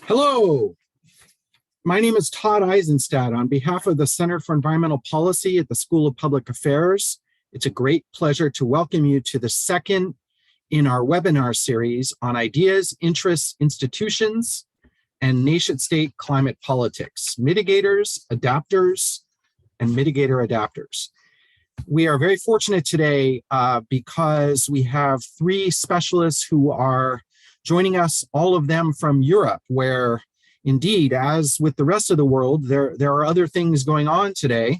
Hello, my name is Todd Eisenstadt on behalf of the Center for Environmental Policy at the School of Public Affairs. It's a great pleasure to welcome you to the second in our webinar series on ideas, interests, institutions, and nation-state climate politics, mitigators, adapters, and mitigator-adapters. We are very fortunate today because we have three specialists who are joining us, all of them from Europe, where indeed, as with the rest of the world, there are other things going on today.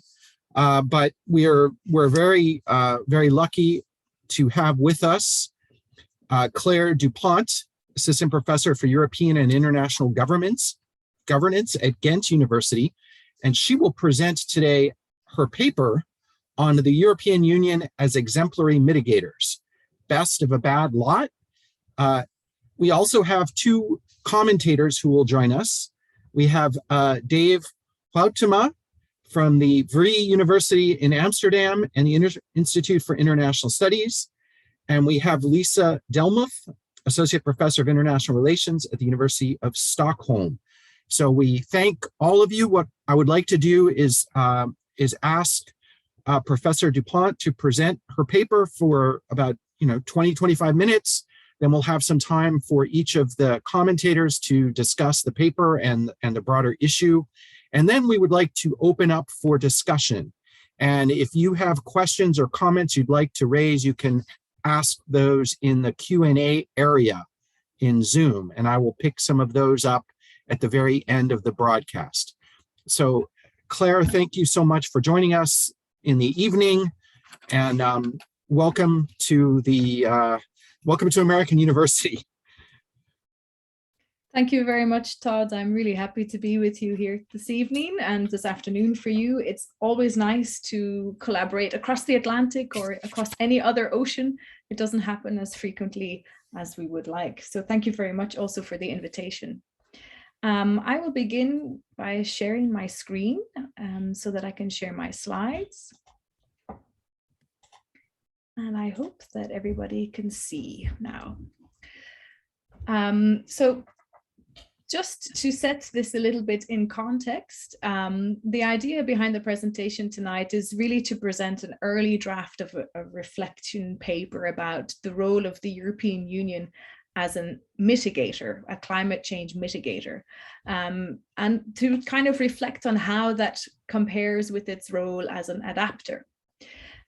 But we're very lucky to have with us Claire Dupont, Assistant Professor for European and International Governance at Ghent University, and she will present today her paper on the European Union as exemplary mitigators, best of a bad lot. We also have two commentators who will join us. We have Dave Huitema from the Vrije University in Amsterdam and the Institute for International Studies. And we have Lisa Dellmuth, Associate Professor of International Relations at the University of Stockholm. So we thank all of you. What I would like to do is ask Professor Dupont to present her paper for about 20-25 minutes. Then we'll have some time for each of the commentators to discuss the paper and the broader issue. And then we would like to open up for discussion. And if you have questions or comments you'd like to raise, you can ask those in the Q&A area in Zoom, and I will pick some of those up at the very end of the broadcast. So Claire, thank you so much for joining us in the evening, and welcome to American University. Thank you very much, Todd. I'm really happy to be with you here this evening and this afternoon for you. It's always nice to collaborate across the Atlantic or across any other ocean. It doesn't happen as frequently as we would like. So thank you very much also for the invitation. I will begin by sharing my screen so that I can share my slides. And I hope that everybody can see now. So just to set this a little bit in context, the idea behind the presentation tonight is really to present an early draft of a reflection paper about the role of the European Union as a mitigator, a climate change mitigator, and to kind of reflect on how that compares with its role as an adapter.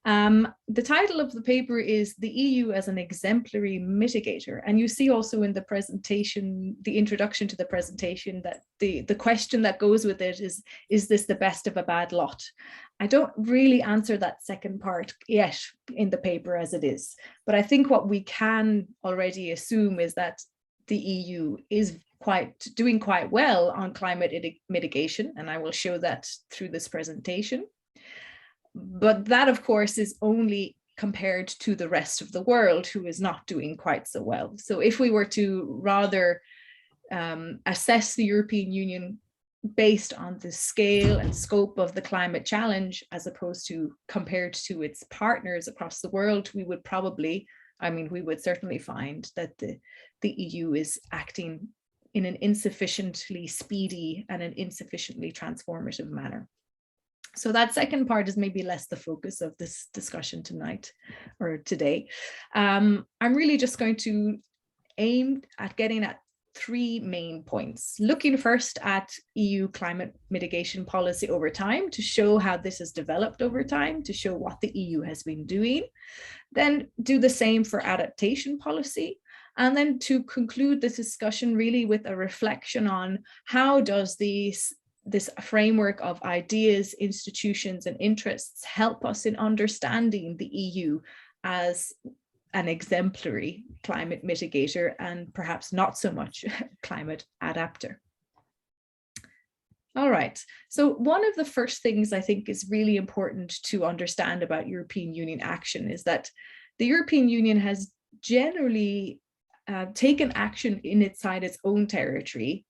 The title of the paper is The EU as an Exemplary Mitigator. And you see also in the presentation, the introduction to the presentation, that the question that goes with it is this the best of a bad lot? I don't really answer that second part yet in the paper as it is, but I think what we can already assume is that the EU is doing quite well on climate mitigation, and I will show that through this presentation. But that, of course, is only compared to the rest of the world, who is not doing quite so well. So if we were to rather assess the European Union based on the scale and scope of the climate challenge, as opposed to compared to its partners across the world, we would certainly find that the EU is acting in an insufficiently speedy and an insufficiently transformative manner. So that second part is maybe less the focus of this discussion tonight or today. I'm really just going to aim at getting at three main points, looking first at EU climate mitigation policy over time to show how this has developed over time, to show what the EU has been doing, then do the same for adaptation policy, and then to conclude this discussion really with a reflection on how does this framework of ideas, institutions, and interests help us in understanding the EU as an exemplary climate mitigator and perhaps not so much climate adapter. All right, so one of the first things I think is really important to understand about European Union action is that the European Union has generally taken action inside its own territory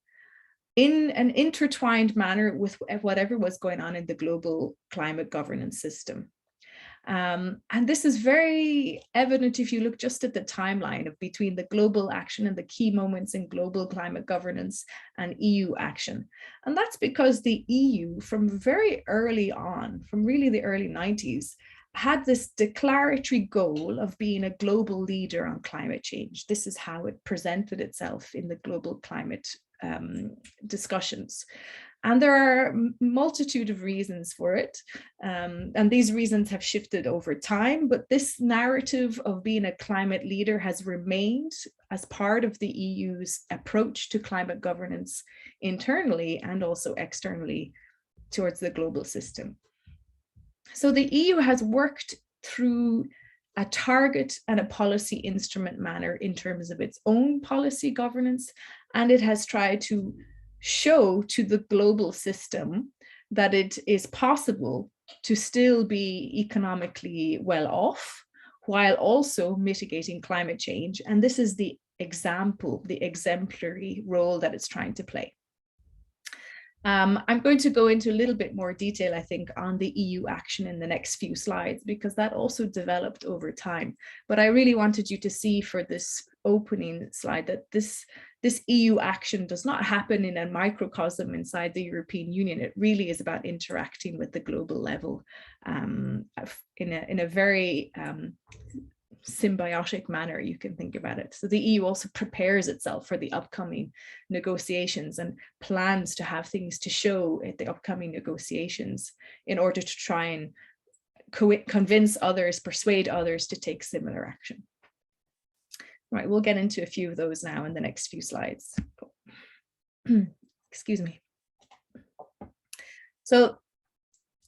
in an intertwined manner with whatever was going on in the global climate governance system. And this is very evident if you look just at the timeline of between the global action and the key moments in global climate governance and EU action. And that's because the EU, from very early on, from really the early 90s, had this declaratory goal of being a global leader on climate change. This is how it presented itself in the global climate discussions. And there are a multitude of reasons for it. And these reasons have shifted over time, but this narrative of being a climate leader has remained as part of the EU's approach to climate governance internally and also externally towards the global system. So the EU has worked through a target and a policy instrument manner in terms of its own policy governance, and it has tried to show to the global system that it is possible to still be economically well off while also mitigating climate change. And this is the example, the exemplary role that it's trying to play. I'm going to go into a little bit more detail, I think, on the EU action in the next few slides, because that also developed over time. But I really wanted you to see for this opening slide that this EU action does not happen in a microcosm inside the European Union. It really is about interacting with the global level in a very symbiotic manner, you can think about it. So the EU also prepares itself for the upcoming negotiations and plans to have things to show at the upcoming negotiations in order to try and convince others, persuade others to take similar action. Right, we'll get into a few of those now in the next few slides. Excuse me. So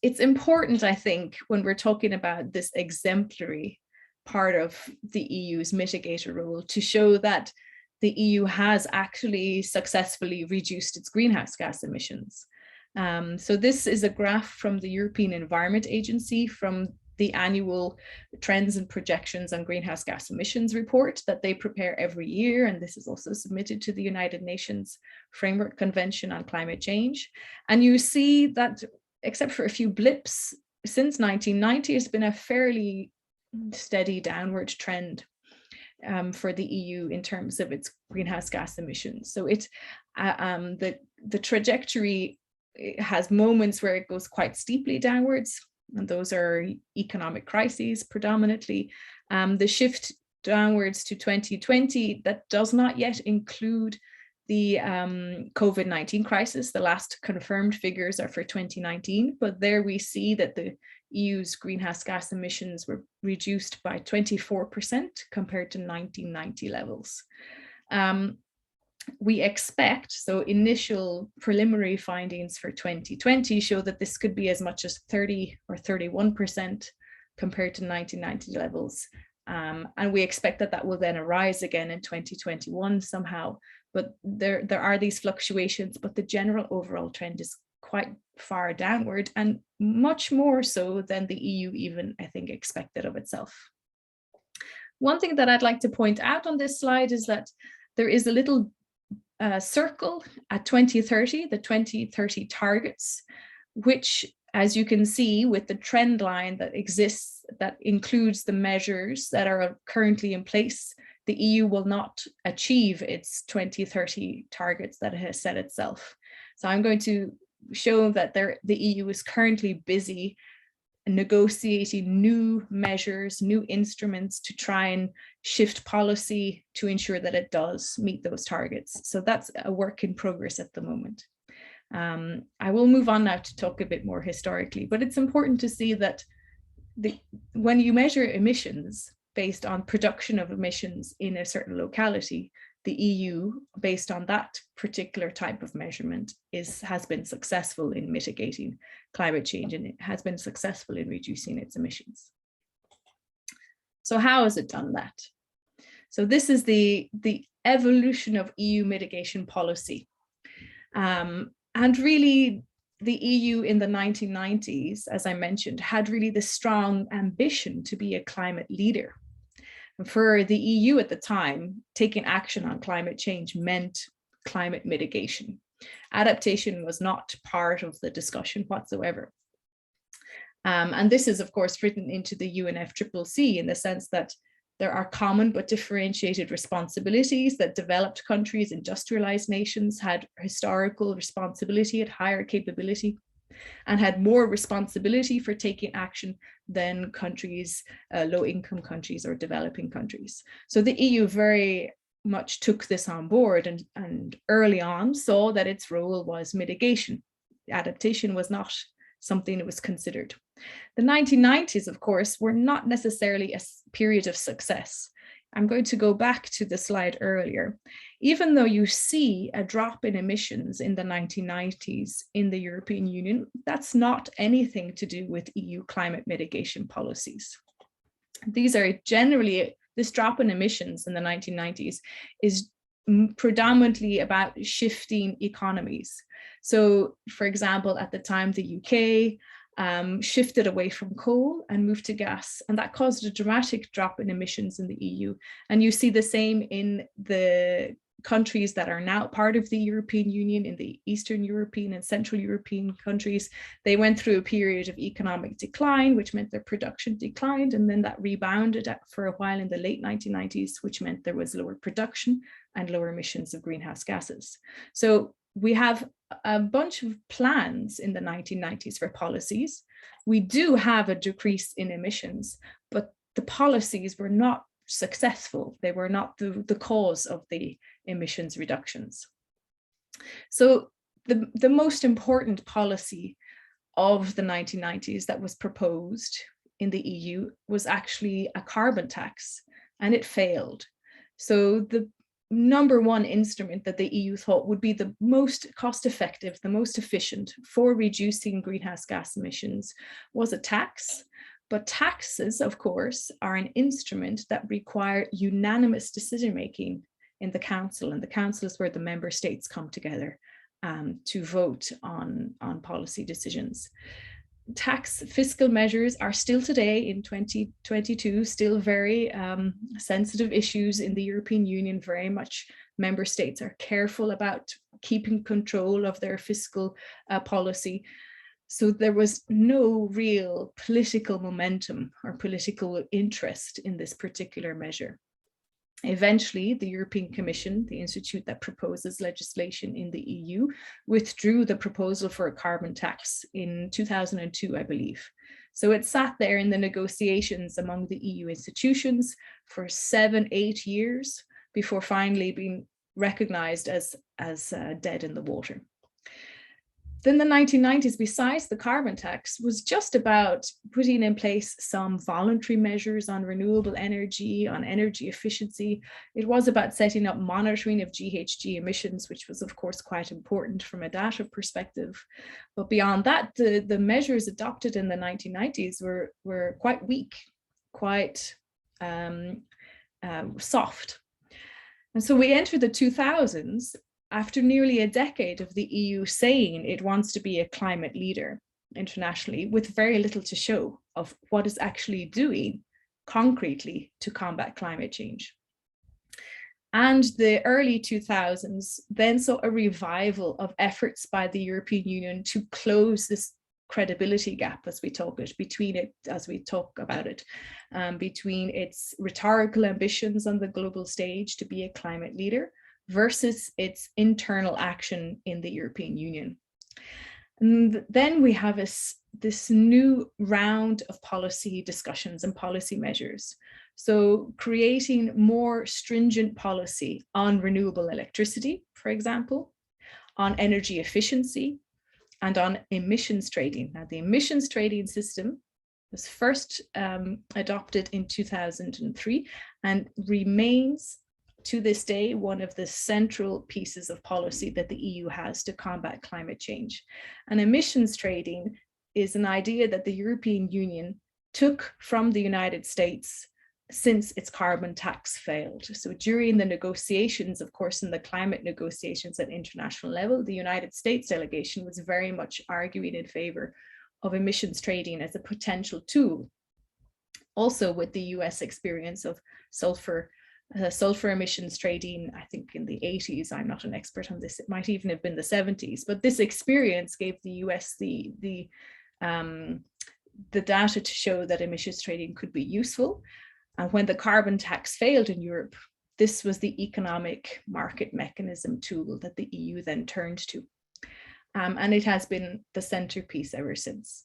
it's important, I think, when we're talking about this exemplary part of the EU's mitigator role to show that the EU has actually successfully reduced its greenhouse gas emissions. So this is a graph from the European Environment Agency from the annual trends and projections on greenhouse gas emissions report that they prepare every year. And this is also submitted to the United Nations Framework Convention on Climate Change. And you see that except for a few blips, since 1990, it's been a fairly steady downward trend for the EU in terms of its greenhouse gas emissions. So the trajectory has moments where it goes quite steeply downwards, and those are economic crises predominantly. The shift downwards to 2020, that does not yet include the COVID-19 crisis. The last confirmed figures are for 2019, but there we see that the EU's greenhouse gas emissions were reduced by 24% compared to 1990 levels. We expect, so initial preliminary findings for 2020 show that this could be as much as 30 or 31% compared to 1990 levels. And we expect that that will then arise again in 2021 somehow. But there are these fluctuations, but the general overall trend is quite far downward, and much more so than the EU even, I think, expected of itself. One thing that I'd like to point out on this slide is that there is a little circle at 2030, the 2030 targets, which, as you can see with the trend line that exists, that includes the measures that are currently in place, the EU will not achieve its 2030 targets that it has set itself. So I'm going to show that the EU is currently busy negotiating new measures, new instruments to try and shift policy to ensure that it does meet those targets. So that's a work in progress at the moment. I will move on now to talk a bit more historically, but it's important to see that when you measure emissions based on production of emissions in a certain locality, the EU, based on that particular type of measurement, has been successful in mitigating climate change, and it has been successful in reducing its emissions. So how has it done that? So this is the evolution of EU mitigation policy. And really, the EU in the 1990s, as I mentioned, had really the strong ambition to be a climate leader. For the EU at the time, taking action on climate change meant climate mitigation. Adaptation was not part of the discussion whatsoever. And this is, of course, written into the UNFCCC in the sense that there are common but differentiated responsibilities that developed countries, industrialized nations had historical responsibility, had higher capability, and had more responsibility for taking action than countries, low-income countries or developing countries. So the EU very much took this on board and early on saw that its role was mitigation. Adaptation was not something that was considered. The 1990s, of course, were not necessarily a period of success. I'm going to go back to the slide earlier. Even though you see a drop in emissions in the 1990s in the European Union, that's not anything to do with EU climate mitigation policies. These are generally, this drop in emissions in the 1990s is predominantly about shifting economies. So, for example, at the time, the UK shifted away from coal and moved to gas, and that caused a dramatic drop in emissions in the EU. And you see the same in the countries that are now part of the European Union, in the Eastern European and Central European countries. They went through a period of economic decline, which meant their production declined, and then that rebounded for a while in the late 1990s, which meant there was lower production and lower emissions of greenhouse gases. So we have a bunch of plans in the 1990s for policies. We do have a decrease in emissions, but the policies were not successful. They were not the cause of the emissions reductions. So the most important policy of the 1990s that was proposed in the EU was actually a carbon tax, and it failed. So the number one instrument that the EU thought would be the most cost-effective, the most efficient for reducing greenhouse gas emissions was a tax. But taxes, of course, are an instrument that require unanimous decision-making in the Council, and the Council is where the member states come together to vote on policy decisions. Fiscal measures are still today in 2022 still very sensitive issues in the European Union. Very much member states are careful about keeping control of their fiscal policy. So there was no real political momentum or political interest in this particular measure. Eventually, the European Commission, the institute that proposes legislation in the EU, withdrew the proposal for a carbon tax in 2002, I believe. So it sat there in the negotiations among the EU institutions for 7-8 years before finally being recognized as dead in the water. Then the 1990s, besides the carbon tax, was just about putting in place some voluntary measures on renewable energy, on energy efficiency. It was about setting up monitoring of GHG emissions, which was, of course, quite important from a data perspective. But beyond that, the measures adopted in the 1990s were quite weak, quite soft. And so we entered the 2000s after nearly a decade of the EU saying it wants to be a climate leader internationally, with very little to show of what it's actually doing concretely to combat climate change. And the early 2000s then saw a revival of efforts by the European Union to close this credibility gap, as we talk about it, between its rhetorical ambitions on the global stage to be a climate leader versus its internal action in the European Union. And then we have this new round of policy discussions and policy measures. So creating more stringent policy on renewable electricity, for example, on energy efficiency, and on emissions trading. Now, the emissions trading system was first adopted in 2003 and remains to this day one of the central pieces of policy that the EU has to combat climate change. And emissions trading is an idea that the European Union took from the United States since its carbon tax failed. So during the negotiations, of course, in the climate negotiations at international level, the United States delegation was very much arguing in favor of emissions trading as a potential tool. Also with the US experience of sulfur emissions trading, I think in the 80s, I'm not an expert on this, it might even have been the 70s, but this experience gave the US the the data to show that emissions trading could be useful. And when the carbon tax failed in Europe, this was the economic market mechanism tool that the EU then turned to. And it has been the centerpiece ever since.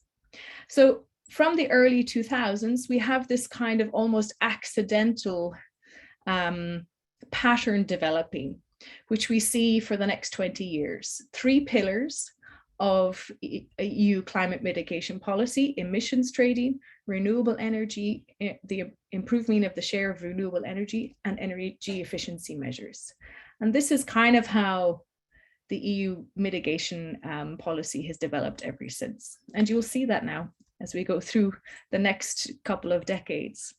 So from the early 2000s, we have this kind of almost accidental pattern developing, which we see for the next 20 years. 3 pillars of EU climate mitigation policy: emissions trading, renewable energy, the improvement of the share of renewable energy, and energy efficiency measures. And this is kind of how the EU mitigation policy has developed ever since. And you'll see that now as we go through the next couple of decades.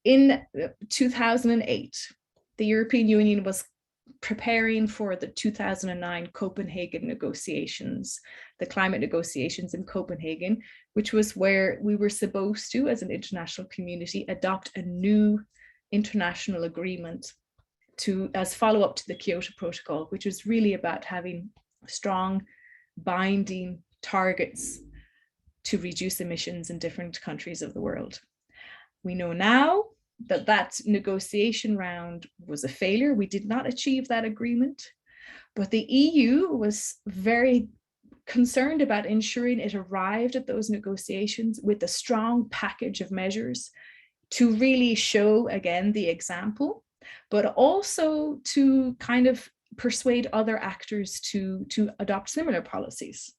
In 2008, the European Union was preparing for the 2009 Copenhagen negotiations, the climate negotiations in Copenhagen, which was where we were supposed to, as an international community, adopt a new international agreement as follow-up to the Kyoto Protocol, which was really about having strong binding targets to reduce emissions in different countries of the world. We know now that that negotiation round was a failure. We did not achieve that agreement, but the EU was very concerned about ensuring it arrived at those negotiations with a strong package of measures to really show, again, the example, but also to kind of persuade other actors to adopt similar policies.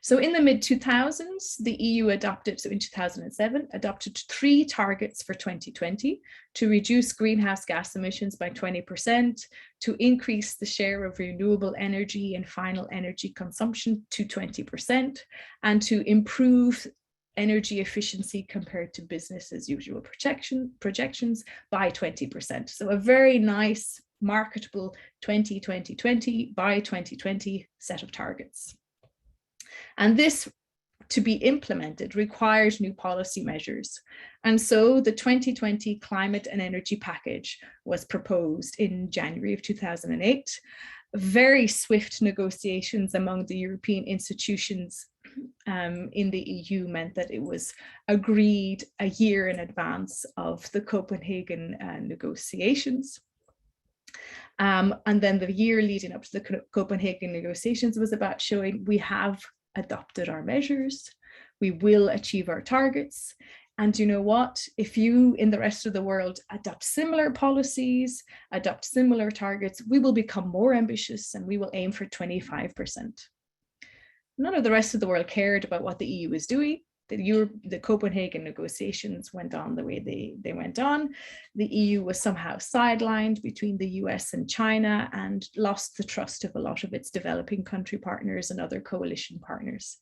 So in the mid-2000s, the EU adopted, so in 2007, adopted 3 targets for 2020 to reduce greenhouse gas emissions by 20%, to increase the share of renewable energy in final energy consumption to 20%, and to improve energy efficiency compared to business as usual projections by 20%. So a very nice, marketable 20-20-20 by 2020 set of targets. And this, to be implemented, requires new policy measures. And so the 2020 Climate and Energy Package was proposed in January of 2008. Very swift negotiations among the European institutions in the EU meant that it was agreed a year in advance of the Copenhagen negotiations. And then the year leading up to the Copenhagen negotiations was about showing we have adopted our measures, we will achieve our targets. And you know what? If you in the rest of the world adopt similar policies, adopt similar targets, we will become more ambitious and we will aim for 25%. None of the rest of the world cared about what the EU was doing. The Copenhagen negotiations went on the way they went on. The EU was somehow sidelined between the US and China and lost the trust of a lot of its developing country partners and other coalition partners.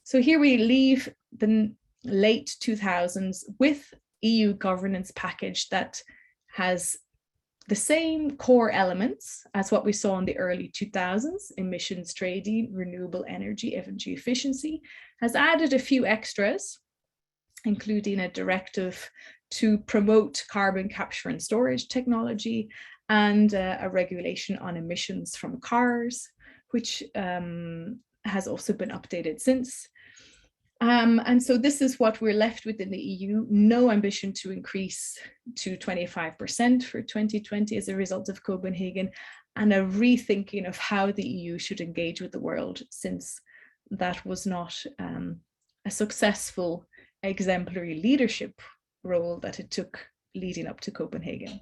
So here we leave the late 2000s with EU governance package that has the same core elements as what we saw in the early 2000s, emissions trading, renewable energy, energy efficiency, has added a few extras, including a directive to promote carbon capture and storage technology and a regulation on emissions from cars, which has also been updated since. And so this is what we're left with in the EU, no ambition to increase to 25% for 2020 as a result of Copenhagen, and a rethinking of how the EU should engage with the world, since that was not a successful exemplary leadership role that it took leading up to Copenhagen.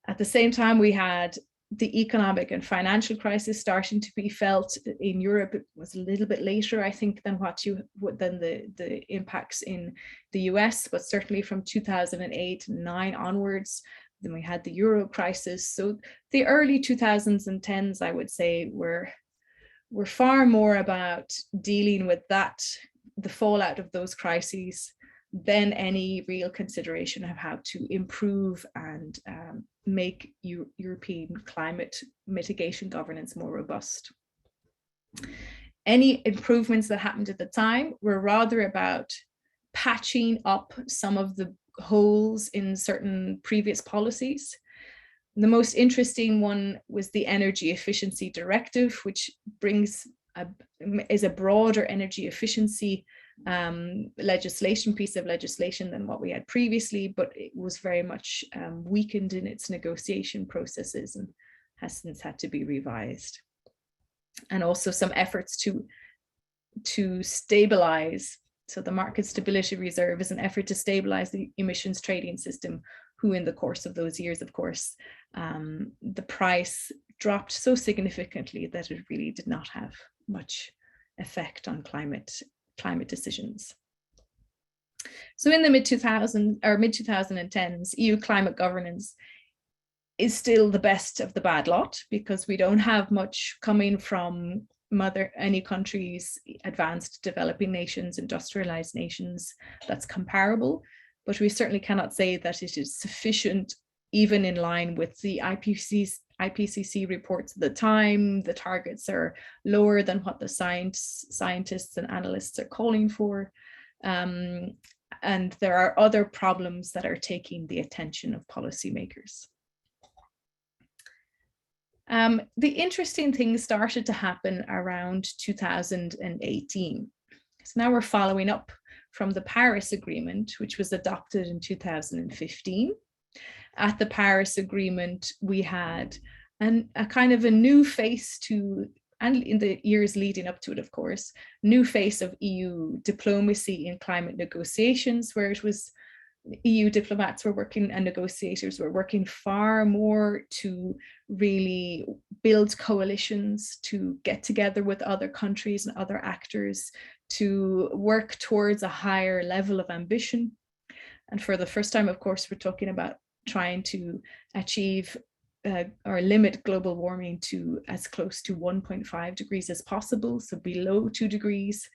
At the same time, we had the economic and financial crisis starting to be felt in Europe. It was a little bit later, I think, than the impacts in the US, but certainly from 2008-9 onwards. Then we had the Euro crisis. So the early 2000s and 10s, I would say, were far more about dealing with the fallout of those crises, than any real consideration of how to improve and make European climate mitigation governance more robust. Any improvements that happened at the time were rather about patching up some of the holes in certain previous policies. The most interesting one was the Energy Efficiency Directive, which brings is a broader energy efficiency piece of legislation than what we had previously, but it was very much weakened in its negotiation processes and has since had to be revised. And also some efforts to stabilize. So the Market Stability Reserve is an effort to stabilize the emissions trading system, who in the course of those years, of course, the price dropped so significantly that it really did not have much effect on climate decisions. So in the mid-2010s, EU climate governance is still the best of the bad lot, because we don't have much coming from any countries, advanced developing nations, industrialized nations, that's comparable. But we certainly cannot say that it is sufficient, even in line with the IPCC reports at the time. The targets are lower than what the scientists and analysts are calling for. And there are other problems that are taking the attention of policymakers. The interesting things started to happen around 2018. So now we're following up from the Paris Agreement, which was adopted in 2015. At the Paris Agreement, we had a kind of a new face to, and in the years leading up to it, of course, new face of EU diplomacy in climate negotiations, where it was EU diplomats were working and negotiators were working far more to really build coalitions, to get together with other countries and other actors, to work towards a higher level of ambition. And for the first time, of course, we're talking about trying to achieve or limit global warming to as close to 1.5 degrees as possible, so below 2 degrees.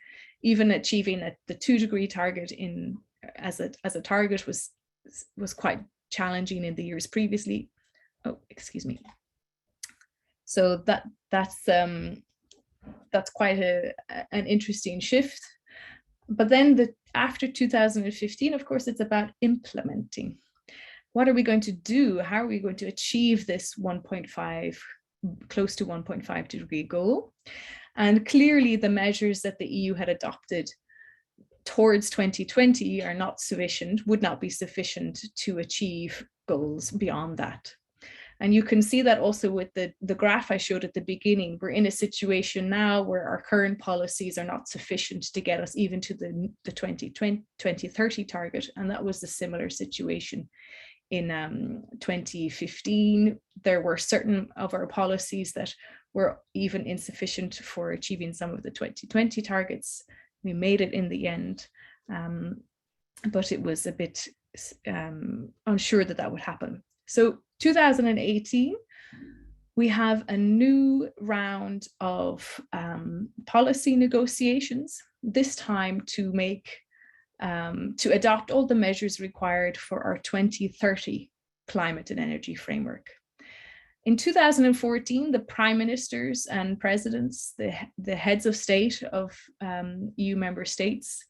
Even achieving the 2-degree target as a target was quite challenging in the years previously. Oh, excuse me. So that's quite an interesting shift. But then after 2015, of course, it's about implementing. What are we going to do? How are we going to achieve this 1.5, close to 1.5 degree goal? And clearly the measures that the EU had adopted towards 2020 are not sufficient, would not be sufficient to achieve goals beyond that. And you can see that also with the graph I showed at the beginning. We're in a situation now where our current policies are not sufficient to get us even to the 2030 target. And that was a similar situation in 2015. There were certain of our policies that were even insufficient for achieving some of the 2020 targets. We made it in the end, but it was a bit unsure that would happen. So 2018, we have a new round of policy negotiations, this time to adopt all the measures required for our 2030 climate and energy framework. In 2014, the prime ministers and presidents, the heads of state of EU member states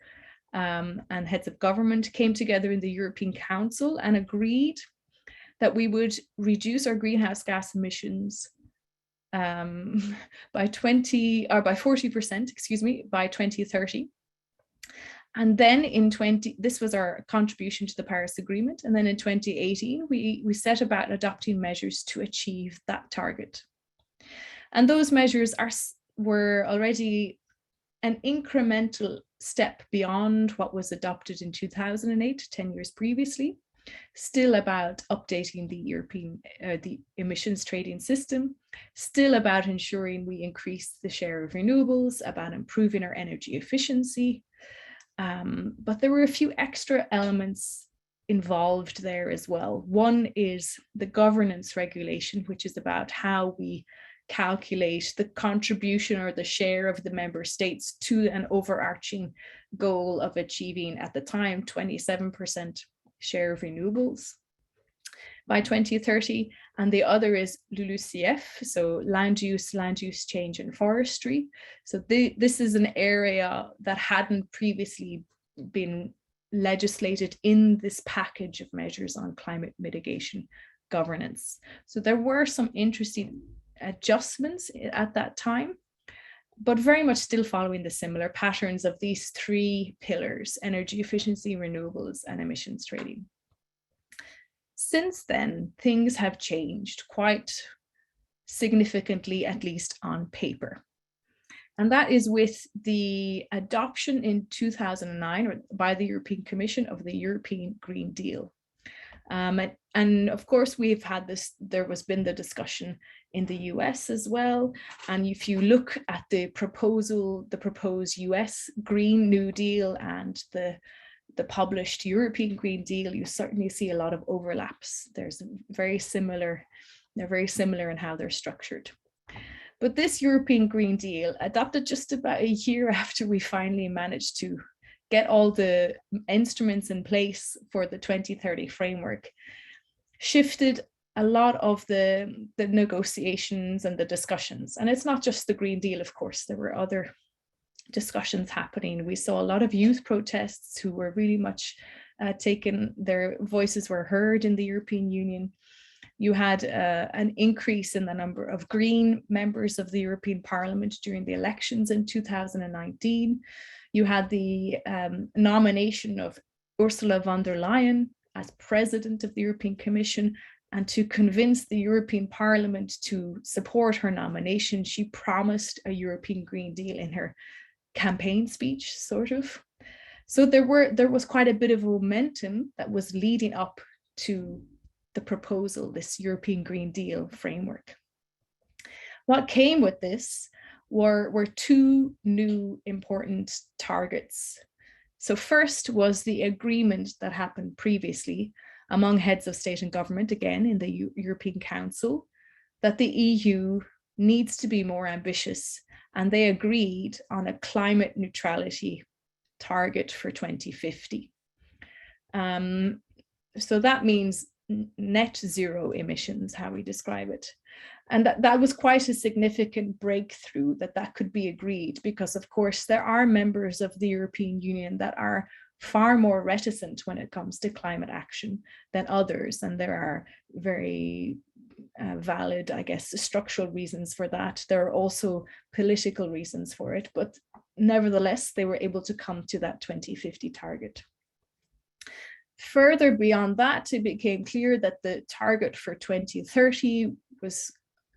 and heads of government came together in the European Council and agreed that we would reduce our greenhouse gas emissions by 40%, excuse me, by 2030. And then this was our contribution to the Paris Agreement. And then in 2018, we set about adopting measures to achieve that target. And those measures were already an incremental step beyond what was adopted in 2008, 10 years previously, still about updating the emissions trading system, still about ensuring we increase the share of renewables, about improving our energy efficiency. But there were a few extra elements involved there as well. One is the governance regulation, which is about how we calculate the contribution or the share of the member states to an overarching goal of achieving, at the time, 27% share of renewables by 2030. And the other is LULUCF, so land use change and forestry. So this is an area that hadn't previously been legislated in this package of measures on climate mitigation governance. So there were some interesting adjustments at that time. but very much still following the similar patterns of these three pillars: energy efficiency, renewables, and emissions trading. Since then, things have changed quite significantly, at least on paper. And that is with the adoption in 2009 by the European Commission of the European Green Deal. And of course, we've had this, there has been the discussion in the US as well. And if you look at the proposal, the proposed US Green New Deal and the published European Green Deal, you certainly see a lot of overlaps. There's very similar, they're very similar in how they're structured. But this European Green Deal, adopted just about a year after we finally managed to get all the instruments in place for the 2030 framework, shifted a lot of the negotiations and the discussions. And it's not just the Green Deal, of course, there were other discussions happening. We saw a lot of youth protests who were really much taken, their voices were heard in the European Union. You had an increase in the number of Green members of the European Parliament during the elections in 2019. You had the nomination of Ursula von der Leyen as President of the European Commission, and to convince the European Parliament to support her nomination, she promised a European Green Deal in her campaign speech, sort of. So there was quite a bit of momentum that was leading up to the proposal, this European Green Deal framework. What came with this were two new important targets. So first was the agreement that happened previously among heads of state and government, again in the European Council, that the EU needs to be more ambitious, and they agreed on a climate neutrality target for 2050. So that means net zero emissions, how we describe it. And that was quite a significant breakthrough that could be agreed, because of course there are members of the European Union that are far more reticent when it comes to climate action than others. And there are very valid, I guess, structural reasons for that. There are also political reasons for it, but nevertheless, they were able to come to that 2050 target. Further beyond that, it became clear that the target for 2030 was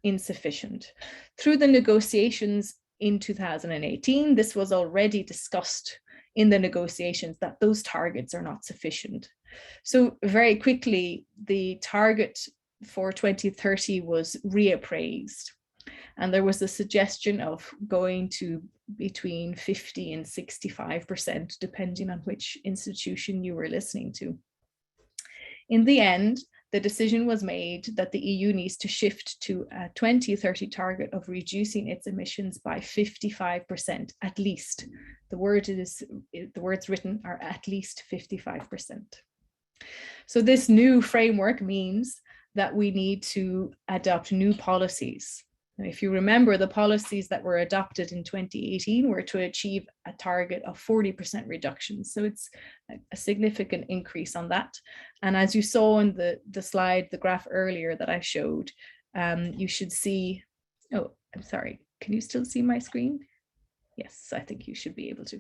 insufficient. Through the negotiations in 2018, this was already discussed in the negotiations that those targets are not sufficient. So very quickly, the target for 2030 was reappraised. And there was a suggestion of going to between 50 and 65%, depending on which institution you were listening to. In the end, the decision was made that the EU needs to shift to a 2030 target of reducing its emissions by 55%, at least. The words written are at least 55%. So this new framework means that we need to adopt new policies. If you remember, the policies that were adopted in 2018 were to achieve a target of 40% reduction. So it's a significant increase on that. And as you saw in the slide, the graph earlier that I showed, you should see, oh, I'm sorry, can you still see my screen? Yes, I think you should be able to.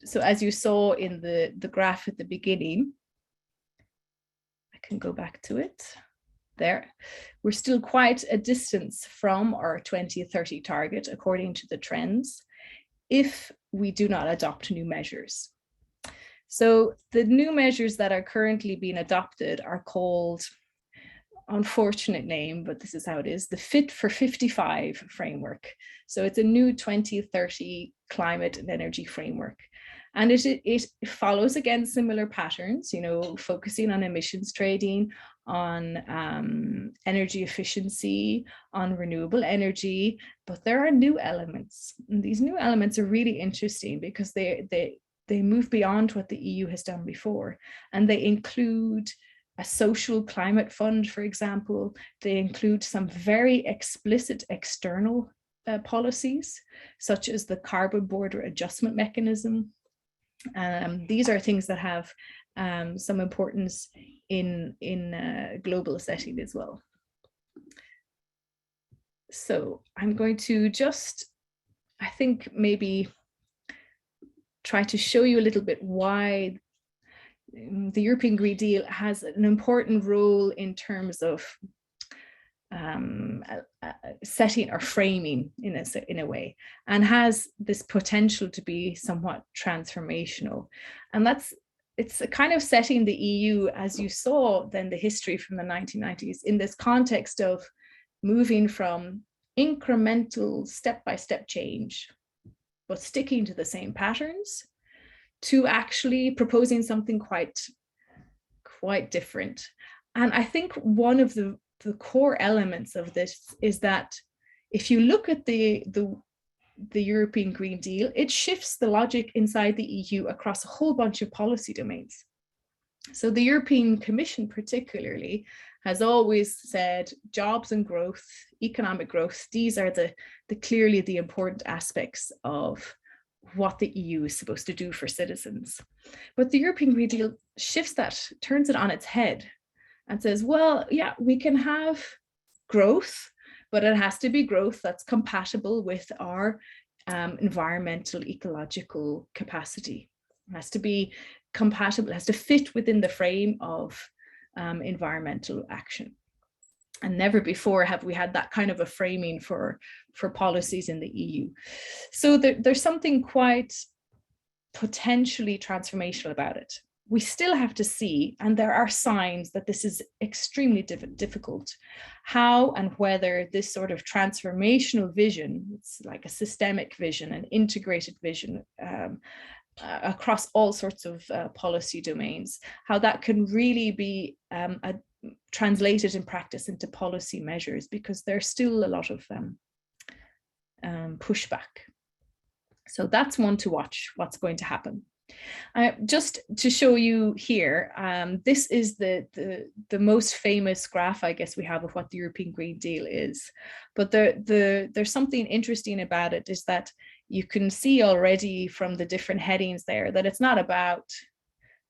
So as you saw in the graph at the beginning, I can go back to it. There, we're still quite a distance from our 2030 target, according to the trends, if we do not adopt new measures. So the new measures that are currently being adopted are called, unfortunate name, but this is how it is, the Fit for 55 framework. So it's a new 2030 climate and energy framework. And it follows, again, similar patterns, you know, focusing on emissions trading, on energy efficiency, on renewable energy, but there are new elements. And these new elements are really interesting because they move beyond what the EU has done before. And they include a social climate fund, for example. They include some very explicit external policies, such as the carbon border adjustment mechanism. These are things that have some importance in global setting as well. So I'm going to just, I think, maybe try to show you a little bit why the European Green Deal has an important role in terms of setting or framing in a way, and has this potential to be somewhat transformational. And it's a kind of setting the EU, as you saw then the history from the 1990s, in this context of moving from incremental step-by-step change, but sticking to the same patterns, to actually proposing something quite different. And I think one of the core elements of this is that if you look at the European Green Deal, it shifts the logic inside the EU across a whole bunch of policy domains. So the European Commission particularly has always said jobs and growth, economic growth, these are clearly the important aspects of what the EU is supposed to do for citizens. But the European Green Deal shifts that, turns it on its head, and says, well, yeah, we can have growth, but it has to be growth that's compatible with our environmental, ecological capacity. It has to be compatible, it has to fit within the frame of environmental action. And never before have we had that kind of a framing for policies in the EU. So there's something quite potentially transformational about it. We still have to see, and there are signs that this is extremely difficult, how and whether this sort of transformational vision, it's like a systemic vision, an integrated vision across all sorts of policy domains, how that can really be translated in practice into policy measures, because there's still a lot of pushback. So that's one to watch, what's going to happen. Just to show you here, this is the most famous graph, I guess, we have of what the European Green Deal is. But there's something interesting about it, is that you can see already from the different headings there that it's not about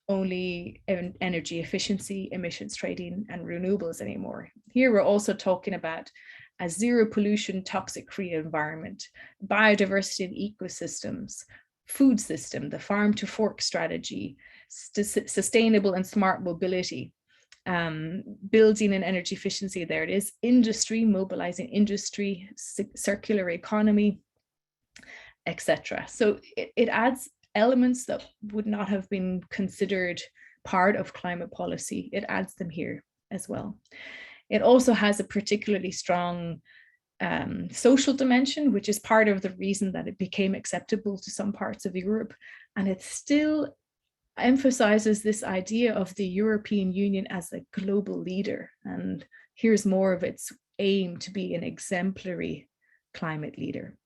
only energy efficiency, emissions trading, and renewables anymore. Here we're also talking about a zero pollution, toxic free environment, biodiversity and ecosystems, food system, the farm to fork strategy, sustainable and smart mobility, building and energy efficiency, there it is, industry, mobilizing industry, circular economy, etc. So it adds elements that would not have been considered part of climate policy. It adds them here as well. It also has a particularly strong social dimension, which is part of the reason that it became acceptable to some parts of Europe. And it still emphasizes this idea of the European Union as a global leader. And here's more of its aim to be an exemplary climate leader.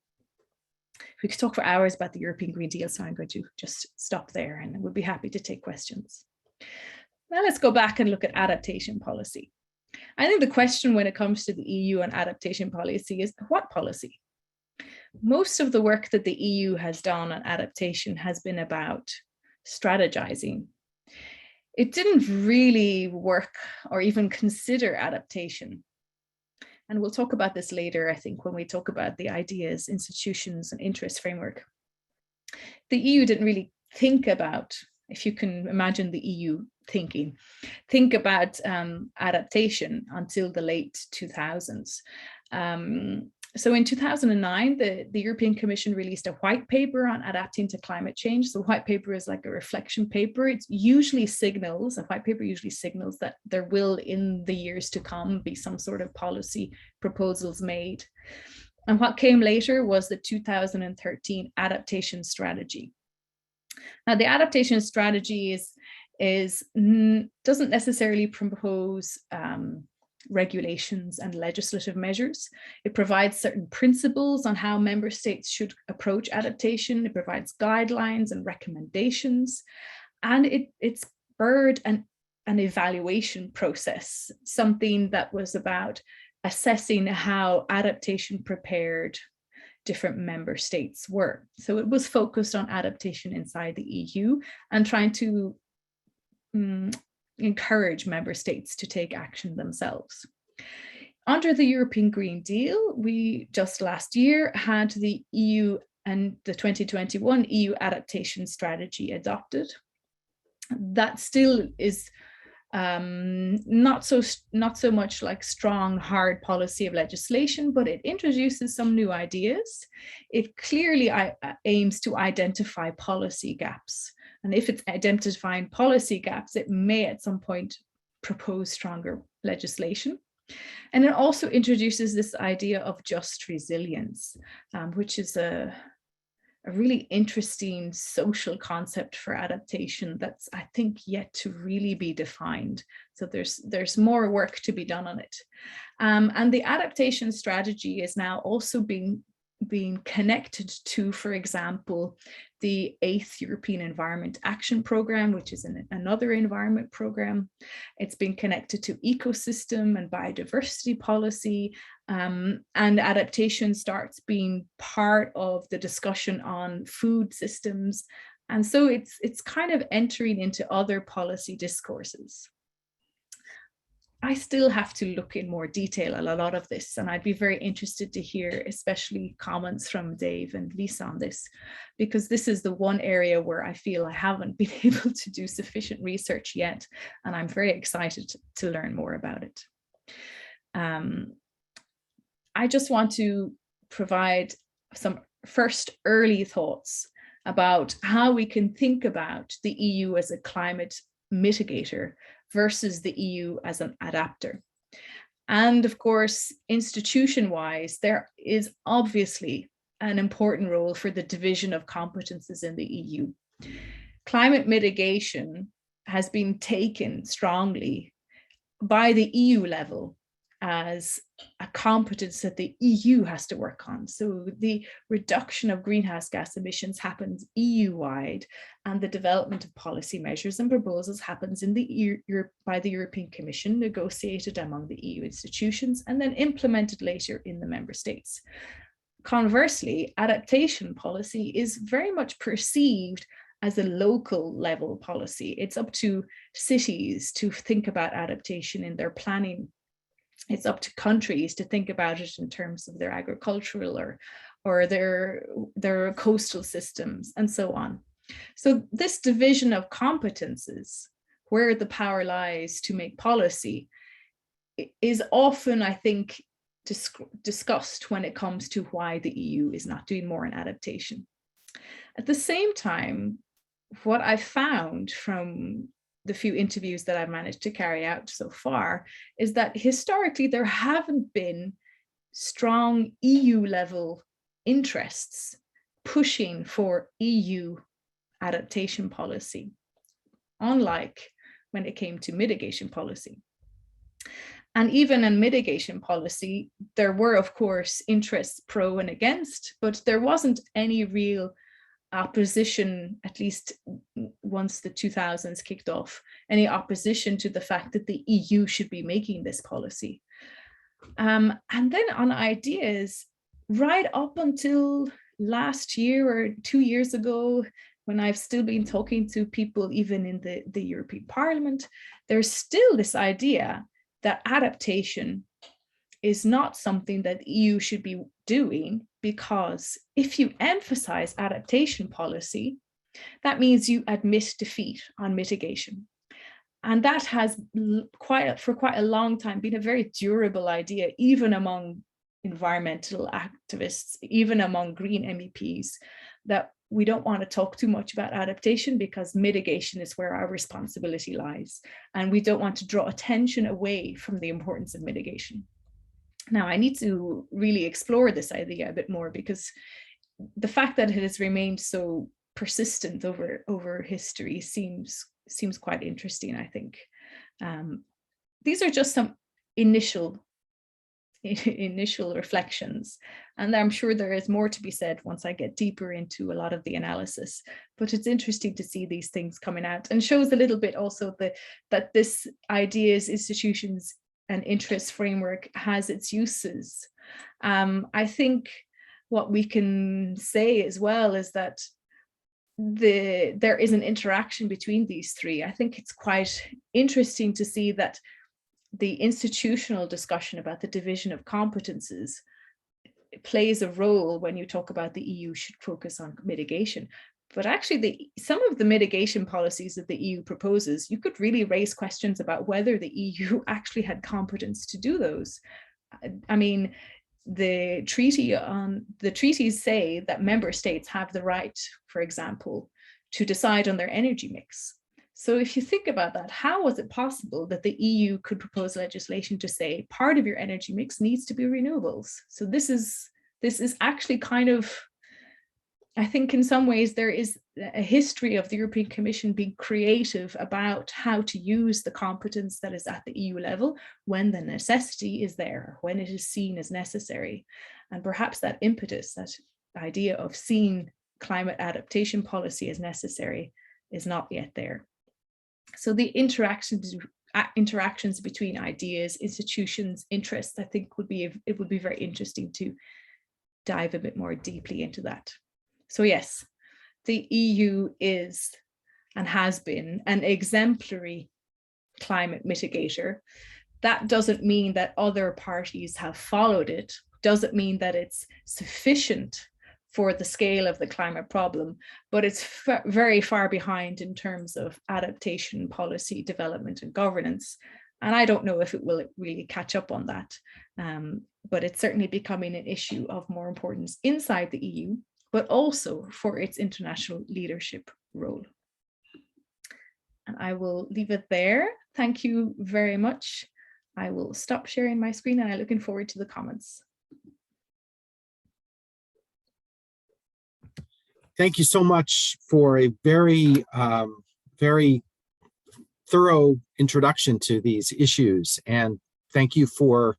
We could talk for hours about the European Green Deal, so I'm going to just stop there and we'll be happy to take questions. Now let's go back and look at adaptation policy. I think the question when it comes to the EU and adaptation policy is, what policy? Most of the work that the EU has done on adaptation has been about strategizing. It didn't really work or even consider adaptation. And we'll talk about this later, I think, when we talk about the ideas, institutions, and interest framework. The EU didn't really think about, if you can imagine the EU thinking, think about adaptation until the late 2000s. So in 2009, the European Commission released a white paper on adapting to climate change. So white paper is like a reflection paper. It usually signals, a white paper usually signals that there will, in the years to come, be some sort of policy proposals made. And what came later was the 2013 Adaptation Strategy. Now, the Adaptation Strategy doesn't necessarily propose regulations and legislative measures. It provides certain principles on how member states should approach adaptation. It provides guidelines and recommendations, and it's spurred an evaluation process, something that was about assessing how adaptation prepared different member states were. So it was focused on adaptation inside the EU and trying to encourage member states to take action themselves. Under the European Green Deal, we just last year had the EU and the 2021 EU Adaptation Strategy adopted. That still is not so much like strong, hard policy of legislation, but it introduces some new ideas. It clearly aims to identify policy gaps. And if it's identifying policy gaps, it may at some point propose stronger legislation. And it also introduces this idea of just resilience, which is a really interesting social concept for adaptation that's, I think, yet to really be defined. So there's more work to be done on it. And the adaptation strategy is now also being connected to, for example, the 8th European Environment Action Programme, which is another environment programme. It's been connected to ecosystem and biodiversity policy, and adaptation starts being part of the discussion on food systems. And so it's kind of entering into other policy discourses. I still have to look in more detail at a lot of this, and I'd be very interested to hear especially comments from Dave and Lisa on this, because this is the one area where I feel I haven't been able to do sufficient research yet, and I'm very excited to learn more about it. I just want to provide some first early thoughts about how we can think about the EU as a climate mitigator versus the EU as an adapter. And of course, institution-wise, there is obviously an important role for the division of competences in the EU. Climate mitigation has been taken strongly by the EU level as a competence that the EU has to work on. So the reduction of greenhouse gas emissions happens EU-wide, and the development of policy measures and proposals happens in the by the European Commission, negotiated among the EU institutions, and then implemented later in the member states. Conversely, adaptation policy is very much perceived as a local level policy. It's up to cities to think about adaptation in their planning. It's up to countries to think about it in terms of their agricultural or their coastal systems and so on. So this division of competences, where the power lies to make policy, is often, I think, discussed when it comes to why the EU is not doing more in adaptation. At the same time, what I found from the few interviews that I've managed to carry out so far is that historically there haven't been strong EU level interests pushing for EU adaptation policy, unlike when it came to mitigation policy. And even in mitigation policy, there were, of course, interests pro and against, but there wasn't any real opposition, at least once the 2000s kicked off, any opposition to the fact that the EU should be making this policy. And then on ideas, right up until last year or 2 years ago, when I've still been talking to people even in the European Parliament, there's still this idea that adaptation is not something that the EU should be doing, because if you emphasize adaptation policy, that means you admit defeat on mitigation. And that has for quite a long time been a very durable idea, even among environmental activists, even among green MEPs, that we don't want to talk too much about adaptation because mitigation is where our responsibility lies. And we don't want to draw attention away from the importance of mitigation. Now, I need to really explore this idea a bit more, because the fact that it has remained so persistent over history seems quite interesting, I think. These are just some initial reflections, and I'm sure there is more to be said once I get deeper into a lot of the analysis, but it's interesting to see these things coming out, and shows a little bit also that this ideas, institutions, and interest framework has its uses. I think what we can say as well is that there is an interaction between these three. I think it's quite interesting to see that the institutional discussion about the division of competences plays a role when you talk about the EU should focus on mitigation. But actually, some of the mitigation policies that the EU proposes, you could really raise questions about whether the EU actually had competence to do those. I mean, the treaties say that member states have the right, for example, to decide on their energy mix. So if you think about that, how was it possible that the EU could propose legislation to say part of your energy mix needs to be renewables? So this is actually kind of, I think in some ways there is a history of the European Commission being creative about how to use the competence that is at the EU level when the necessity is there, when it is seen as necessary. And perhaps that impetus, that idea of seeing climate adaptation policy as necessary is not yet there. So the interactions between ideas, institutions, interests, I think it would be very interesting to dive a bit more deeply into that. So yes, the EU is and has been an exemplary climate mitigator. That doesn't mean that other parties have followed it, doesn't mean that it's sufficient for the scale of the climate problem, but it's very far behind in terms of adaptation policy development and governance. And I don't know if it will really catch up on that, but it's certainly becoming an issue of more importance inside the EU, but also for its international leadership role. And I will leave it there. Thank you very much. I will stop sharing my screen and I'm looking forward to the comments. Thank you so much for a very, very thorough introduction to these issues. And thank you for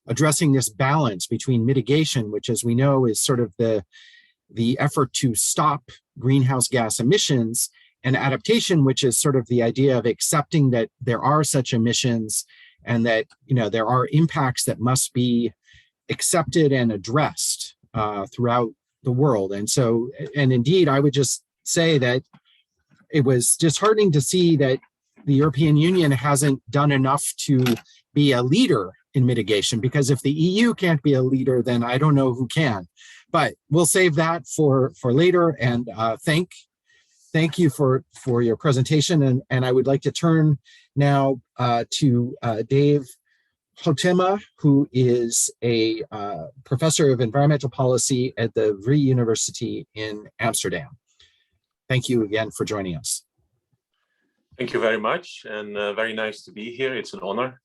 addressing this balance between mitigation, which, as we know, is sort of the effort to stop greenhouse gas emissions, and adaptation, which is sort of the idea of accepting that there are such emissions and that, you know, there are impacts that must be accepted and addressed throughout the world. And so, and indeed, I would just say that it was disheartening to see that the European Union hasn't done enough to be a leader in mitigation, because if the EU can't be a leader, then I don't know who can. But we'll save that for later. And thank you for your presentation. And I would like to turn now to Dave Huitema, who is a professor of environmental policy at the Vrije University in Amsterdam. Thank you again for joining us. Thank you very much, and very nice to be here. It's an honor.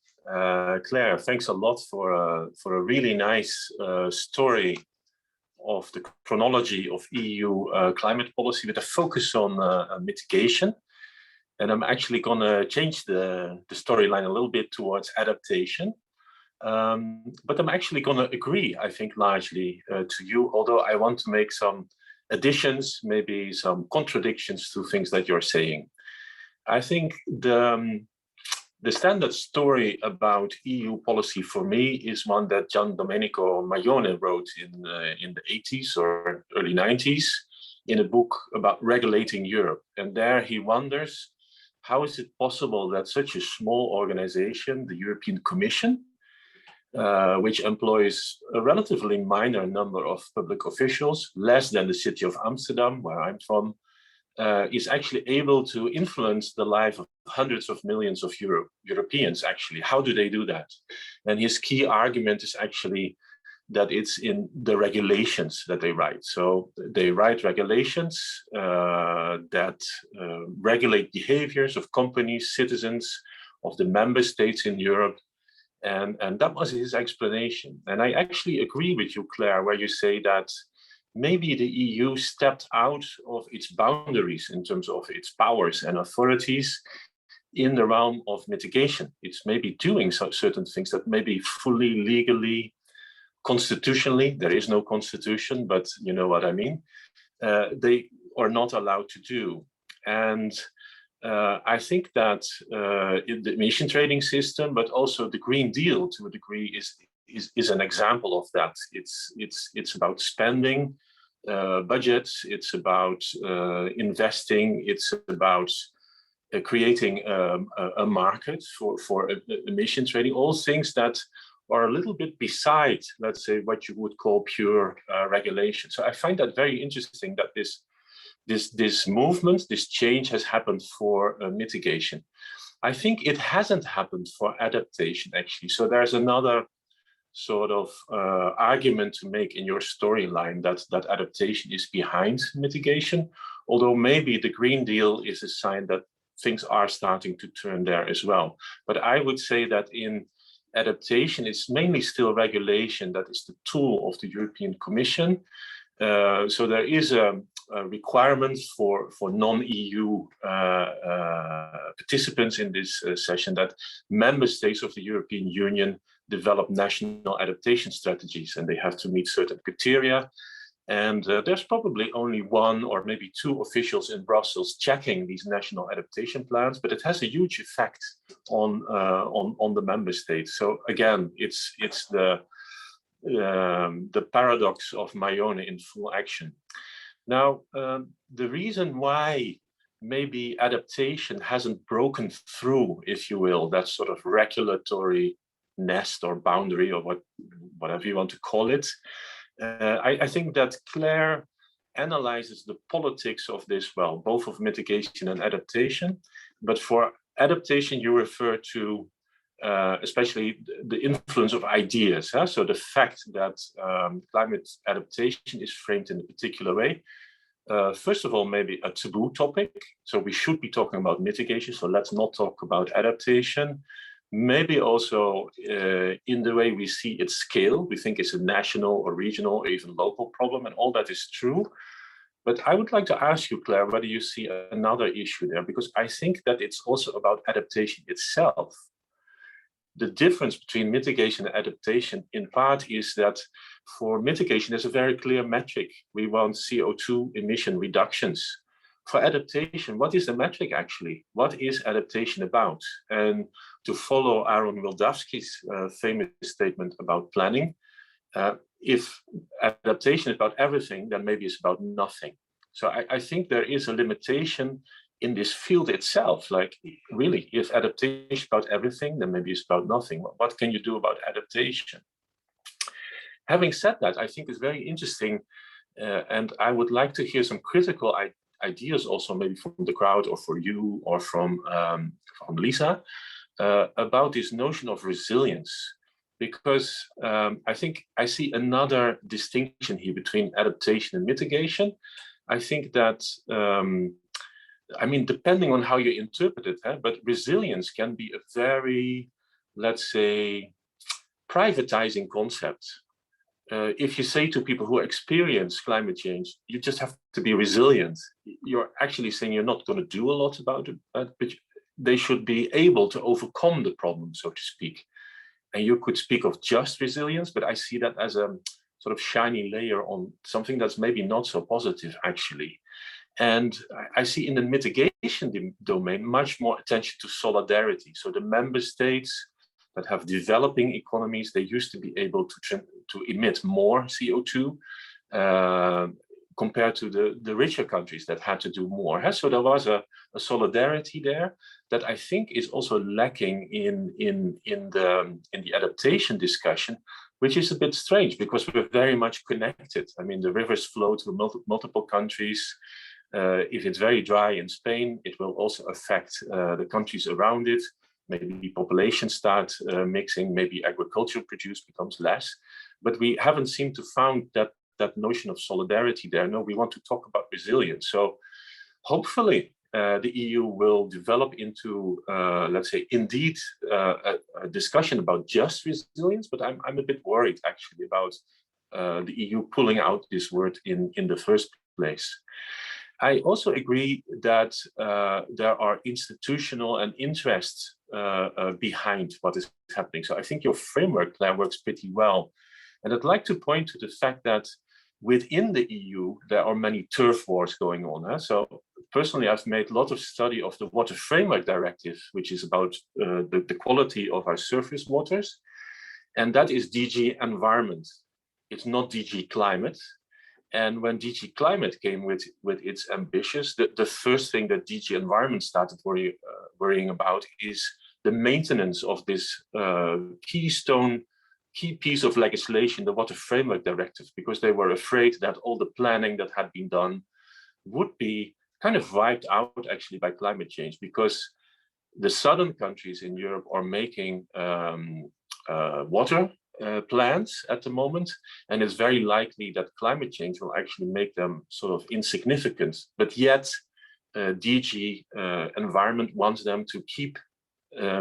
Claire, thanks a lot for a really nice story of the chronology of EU climate policy with a focus on mitigation. And I'm actually going to change the storyline a little bit towards adaptation. But I'm actually going to agree, I think, largely to you, although I want to make some additions, maybe some contradictions to things that you're saying. I think the standard story about EU policy for me is one that Gian Domenico Maione wrote in the 80s or early 90s in a book about regulating Europe. And there he wonders, how is it possible that such a small organization, the European Commission, which employs a relatively minor number of public officials, less than the city of Amsterdam, where I'm from, is actually able to influence the life of hundreds of millions of Europeans, actually. How do they do that? And his key argument is actually that it's in the regulations that they write. So they write regulations that regulate behaviors of companies, citizens, of the member states in Europe. And that was his explanation. And I actually agree with you, Claire, where you say that maybe the EU stepped out of its boundaries in terms of its powers and authorities in the realm of mitigation. It's maybe doing certain things that maybe fully, legally, constitutionally, there is no constitution, but you know what I mean, they are not allowed to do. And I think that the emission trading system, but also the Green Deal to a degree is an example of that. It's about spending budgets, it's about investing, it's about creating a market for emission trading, all things that are a little bit beside, let's say, what you would call pure regulation. So I find that very interesting that this movement, this change has happened for mitigation. I think it hasn't happened for adaptation, actually. So there's another sort of argument to make in your storyline that adaptation is behind mitigation, although maybe the Green Deal is a sign that things are starting to turn there as well. But I would say that in adaptation, it's mainly still regulation that is the tool of the European Commission. So there is a requirement for non-EU participants in this session that member states of the European Union develop national adaptation strategies, and they have to meet certain criteria. And there's probably only one or maybe two officials in Brussels checking these national adaptation plans, but it has a huge effect on the member states. So again, it's the paradox of Mayone in full action. Now, the reason why maybe adaptation hasn't broken through, if you will, that sort of regulatory nest or boundary or whatever you want to call it, I think that Claire analyzes the politics of this well, both of mitigation and adaptation. But for adaptation, you refer to especially the influence of ideas. Huh? So the fact that climate adaptation is framed in a particular way. First of all, maybe a taboo topic. So we should be talking about mitigation. So let's not talk about adaptation. Maybe also in the way we see its scale, we think it's a national or regional or even local problem, and all that is true. But I would like to ask you, Claire, whether you see another issue there, because I think that it's also about adaptation itself. The difference between mitigation and adaptation in part is that for mitigation, there's a very clear metric. We want CO2 emission reductions. For adaptation, what is the metric actually? What is adaptation about? And to follow Aaron Wildavsky's famous statement about planning, if adaptation is about everything, then maybe it's about nothing. So I think there is a limitation in this field itself. Like, really, if adaptation is about everything, then maybe it's about nothing. What can you do about adaptation? Having said that, I think it's very interesting, and I would like to hear some critical ideas also maybe from the crowd or for you or from Lisa about this notion of resilience, because I think I see another distinction here between adaptation and mitigation. I think that, I mean, depending on how you interpret it, but resilience can be a very, let's say, privatizing concept. If you say to people who experience climate change, you just have to be resilient, you're actually saying you're not going to do a lot about it, but they should be able to overcome the problem, so to speak. And you could speak of just resilience, but I see that as a sort of shiny layer on something that's maybe not so positive, actually. And I see in the mitigation domain much more attention to solidarity. So the member states that have developing economies, they used to be able to emit more CO2 compared to the richer countries that had to do more. So there was a solidarity there that I think is also lacking in the adaptation discussion, which is a bit strange because we're very much connected. I mean, the rivers flow to multiple countries. If it's very dry in Spain, it will also affect the countries around it. Maybe populations start mixing, maybe agricultural produce becomes less. But we haven't seemed to found that notion of solidarity there. No, we want to talk about resilience. So hopefully the EU will develop into, let's say, indeed a discussion about just resilience, but I'm a bit worried actually about the EU pulling out this word in the first place. I also agree that there are institutional and interests behind what is happening. So I think your framework, Claire, works pretty well. And I'd like to point to the fact that within the EU, there are many turf wars going on. So personally, I've made a lot of study of the Water Framework Directive, which is about the quality of our surface waters. And that is DG Environment. It's not DG Climate. And when DG Climate came with its ambitions, the first thing that DG Environment started worrying about is the maintenance of this key piece of legislation, the Water Framework Directive, because they were afraid that all the planning that had been done would be kind of wiped out actually by climate change, because the southern countries in Europe are making water plans at the moment, and it's very likely that climate change will actually make them sort of insignificant. But yet, DG Environment wants them to keep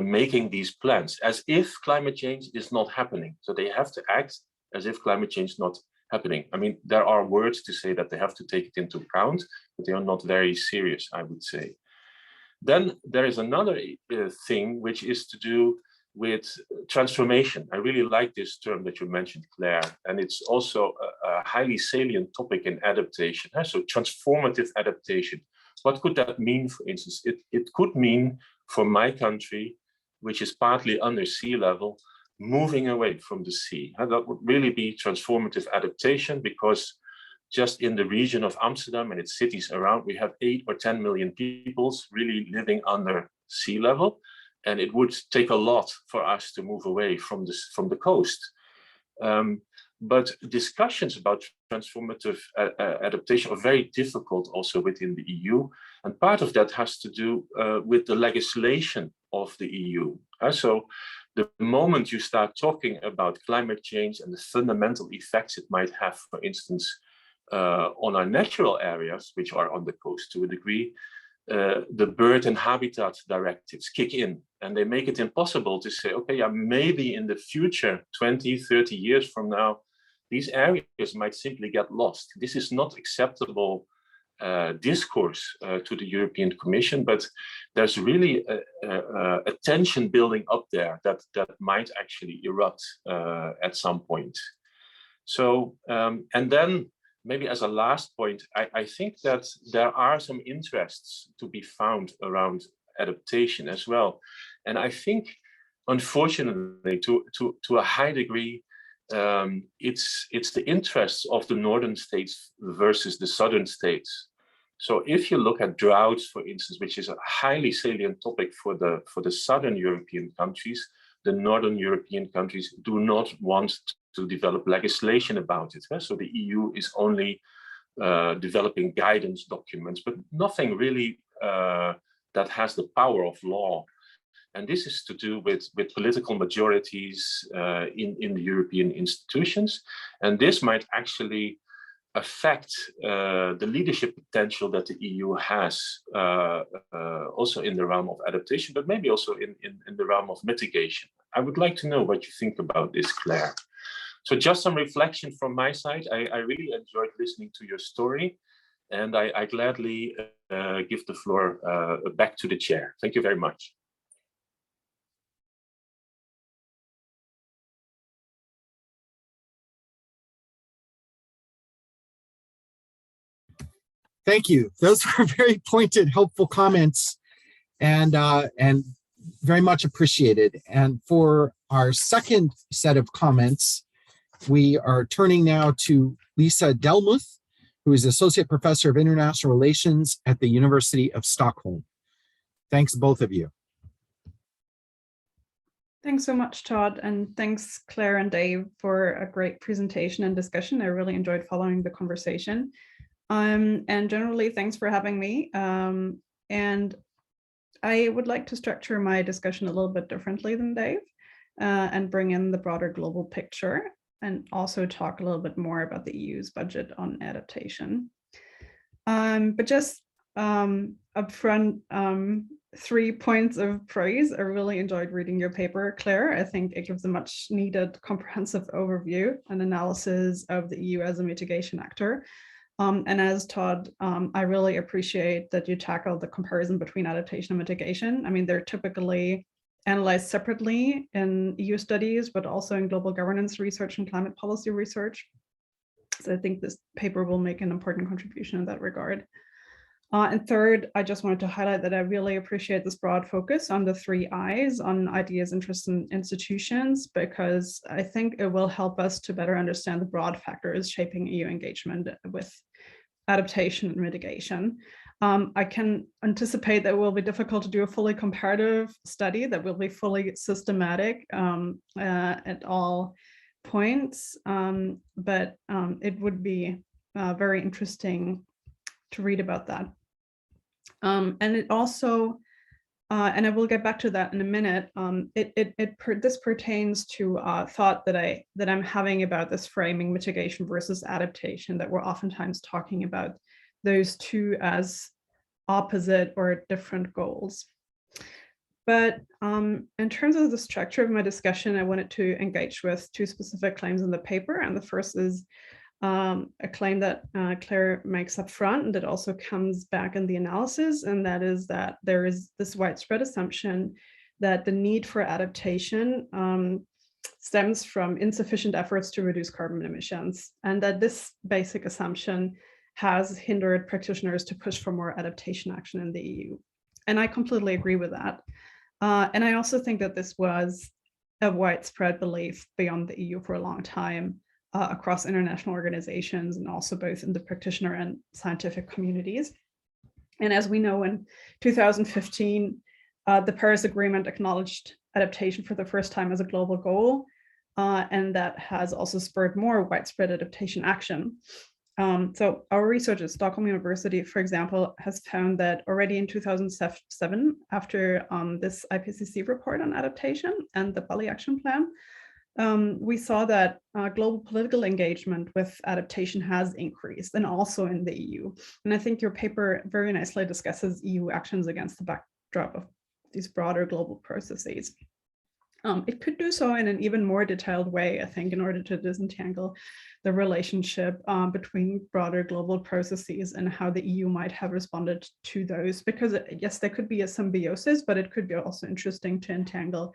making these plans as if climate change is not happening. So they have to act as if climate change is not happening. I mean, there are words to say that they have to take it into account, but they are not very serious, I would say. Then there is another thing which is to do with transformation. I really like this term that you mentioned, Claire, and it's also a highly salient topic in adaptation. So transformative adaptation. What could that mean, for instance? It could mean for my country, which is partly under sea level, moving away from the sea. That would really be transformative adaptation, because just in the region of Amsterdam and its cities around, we have 8 or 10 million people really living under sea level. And it would take a lot for us to move away from the coast. But discussions about transformative adaptation are very difficult also within the EU. And part of that has to do with the legislation of the EU. So the moment you start talking about climate change and the fundamental effects it might have, for instance, on our natural areas, which are on the coast to a degree, the bird and habitat directives kick in, and they make it impossible to say, okay, yeah, maybe in the future, 20, 30 years from now, these areas might simply get lost. This is not acceptable discourse to the European Commission, but there's really a tension building up there that might actually erupt at some point. So, and then maybe as a last point, I think that there are some interests to be found around adaptation as well. And I think, unfortunately, to a high degree, it's the interests of the northern states versus the southern states. So if you look at droughts, for instance, which is a highly salient topic for the southern European countries, the northern European countries do not want to develop legislation about it. So the EU is only developing guidance documents, but nothing really that has the power of law. And this is to do with political majorities in the European institutions. And this might actually affect the leadership potential that the EU has also in the realm of adaptation, but maybe also in the realm of mitigation. I would like to know what you think about this, Claire. So just some reflection from my side. I really enjoyed listening to your story, and I gladly give the floor back to the chair. Thank you very much. Thank you. Those were very pointed, helpful comments, and very much appreciated. And for our second set of comments, we are turning now to Lisa Dellmuth, who is Associate Professor of International Relations at the University of Stockholm. Thanks, both of you. Thanks so much, Todd, and thanks, Claire and Dave, for a great presentation and discussion. I really enjoyed following the conversation. And generally, thanks for having me. And I would like to structure my discussion a little bit differently than Dave and bring in the broader global picture, and also talk a little bit more about the EU's budget on adaptation. But just upfront, 3 points of praise. I really enjoyed reading your paper, Claire. I think it gives a much needed comprehensive overview and analysis of the EU as a mitigation actor. And as Todd, I really appreciate that you tackled the comparison between adaptation and mitigation. I mean, they're typically analyzed separately in EU studies, but also in global governance research and climate policy research. So I think this paper will make an important contribution in that regard. And third, I just wanted to highlight that I really appreciate this broad focus on the 3 I's, on ideas, interests, and institutions, because I think it will help us to better understand the broad factors shaping EU engagement with adaptation and mitigation. I can anticipate that it will be difficult to do a fully comparative study that will be fully systematic at all points, but it would be very interesting to read about that. And it also, and I will get back to that in a minute, this pertains to thought that I'm having about this framing mitigation versus adaptation, that we're oftentimes talking about those two as opposite or different goals. But in terms of the structure of my discussion, I wanted to engage with 2 specific claims in the paper. And the first is a claim that Claire makes up front, and that also comes back in the analysis, and that is that there is this widespread assumption that the need for adaptation stems from insufficient efforts to reduce carbon emissions, and that this basic assumption has hindered practitioners to push for more adaptation action in the EU. And I completely agree with that. And I also think that this was a widespread belief beyond the EU for a long time, across international organizations, and also both in the practitioner and scientific communities. And as we know, in 2015, the Paris Agreement acknowledged adaptation for the first time as a global goal, and that has also spurred more widespread adaptation action. So our research at Stockholm University, for example, has found that already in 2007, after this IPCC report on adaptation and the Bali Action Plan, we saw that global political engagement with adaptation has increased, and also in the EU. And I think your paper very nicely discusses EU actions against the backdrop of these broader global processes. It could do so in an even more detailed way, I think, in order to disentangle the relationship between broader global processes and how the EU might have responded to those. Because yes, there could be a symbiosis, but it could be also interesting to entangle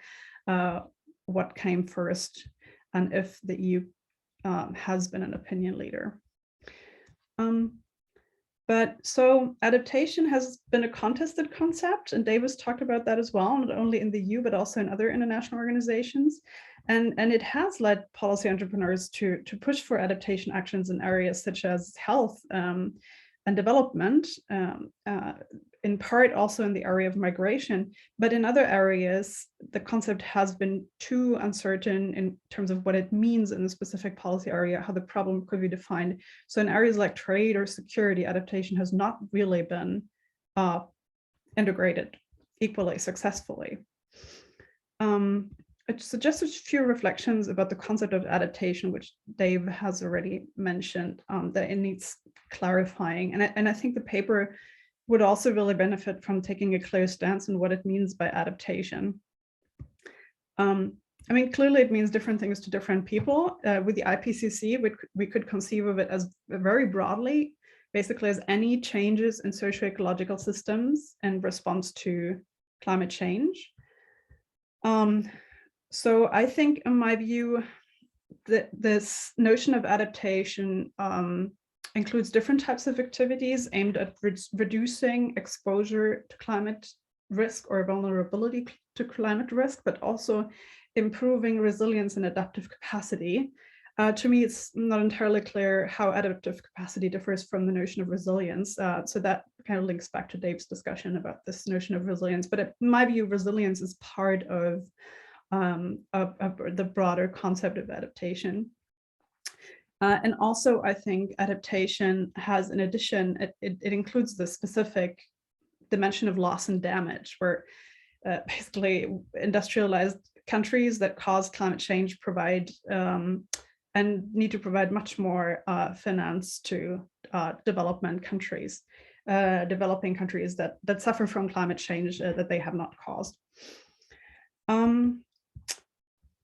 what came first, and if the EU has been an opinion leader. But so adaptation has been a contested concept, and Davis talked about that as well, not only in the EU, but also in other international organizations. And it has led policy entrepreneurs to push for adaptation actions in areas such as health and development, in part also in the area of migration, but in other areas, the concept has been too uncertain in terms of what it means in a specific policy area, how the problem could be defined. So in areas like trade or security, adaptation has not really been integrated equally successfully. So just a few reflections about the concept of adaptation, which Dave has already mentioned, that it needs clarifying. And I think the paper would also really benefit from taking a clear stance on what it means by adaptation. I mean, clearly it means different things to different people. With the IPCC, we could conceive of it as very broadly, basically as any changes in socio-ecological systems in response to climate change. So I think, in my view, that this notion of adaptation includes different types of activities aimed at reducing exposure to climate risk or vulnerability to climate risk, but also improving resilience and adaptive capacity. To me, it's not entirely clear how adaptive capacity differs from the notion of resilience. So that kind of links back to Dave's discussion about this notion of resilience. But in my view, resilience is part of the broader concept of adaptation. And also, I think adaptation has, in addition, it includes the specific dimension of loss and damage, where basically industrialized countries that cause climate change provide and need to provide much more finance to developing countries that suffer from climate change that they have not caused.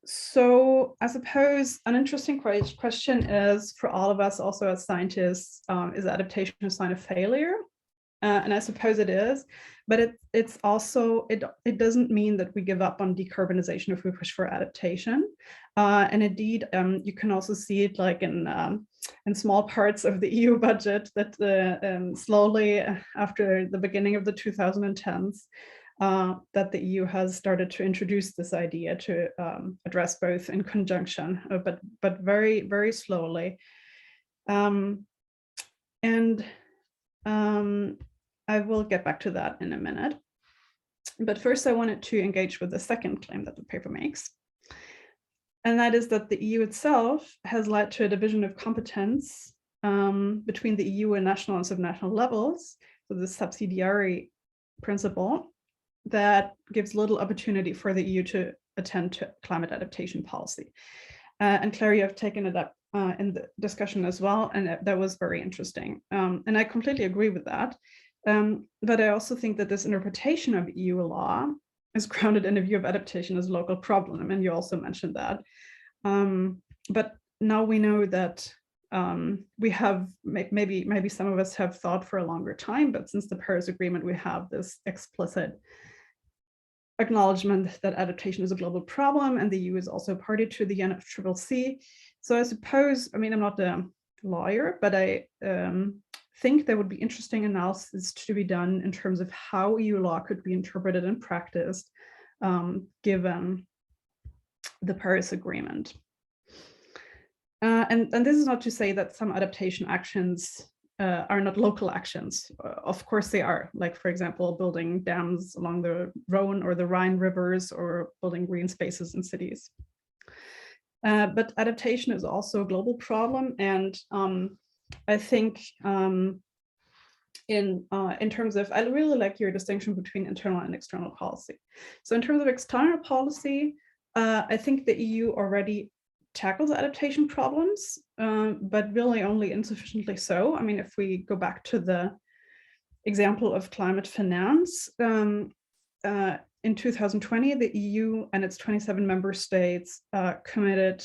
So I suppose an interesting question is, for all of us also as scientists, is adaptation a sign of failure? And I suppose it is, but it's also, it doesn't mean that we give up on decarbonization if we push for adaptation. And indeed, you can also see it like in small parts of the EU budget that slowly after the beginning of the 2010s, that the EU has started to introduce this idea to address both in conjunction, but very, very slowly. I will get back to that in a minute. But first, I wanted to engage with the second claim that the paper makes. And that is that the EU itself has led to a division of competence between the EU and national and subnational levels, so the subsidiary principle that gives little opportunity for the EU to attend to climate adaptation policy. And Claire, you have taken it up in the discussion as well, and that was very interesting. And I completely agree with that. But I also think that this interpretation of EU law is grounded in a view of adaptation as a local problem, and you also mentioned that. But now we know that we have, maybe some of us have thought for a longer time, but since the Paris Agreement, we have this explicit acknowledgement that adaptation is a global problem, and the EU is also party to the UNFCCC. So I suppose, I mean, I'm not a lawyer, but I think there would be interesting analysis to be done in terms of how EU law could be interpreted and practiced given the Paris Agreement. And this is not to say that some adaptation actions are not local actions. Of course they are, like, for example, building dams along the Rhone or the Rhine rivers, or building green spaces in cities. But adaptation is also a global problem. And I think in terms of, I really like your distinction between internal and external policy. So in terms of external policy, I think the EU already tackles adaptation problems, but really only insufficiently so. I mean, if we go back to the example of climate finance, in 2020, the EU and its 27 member states committed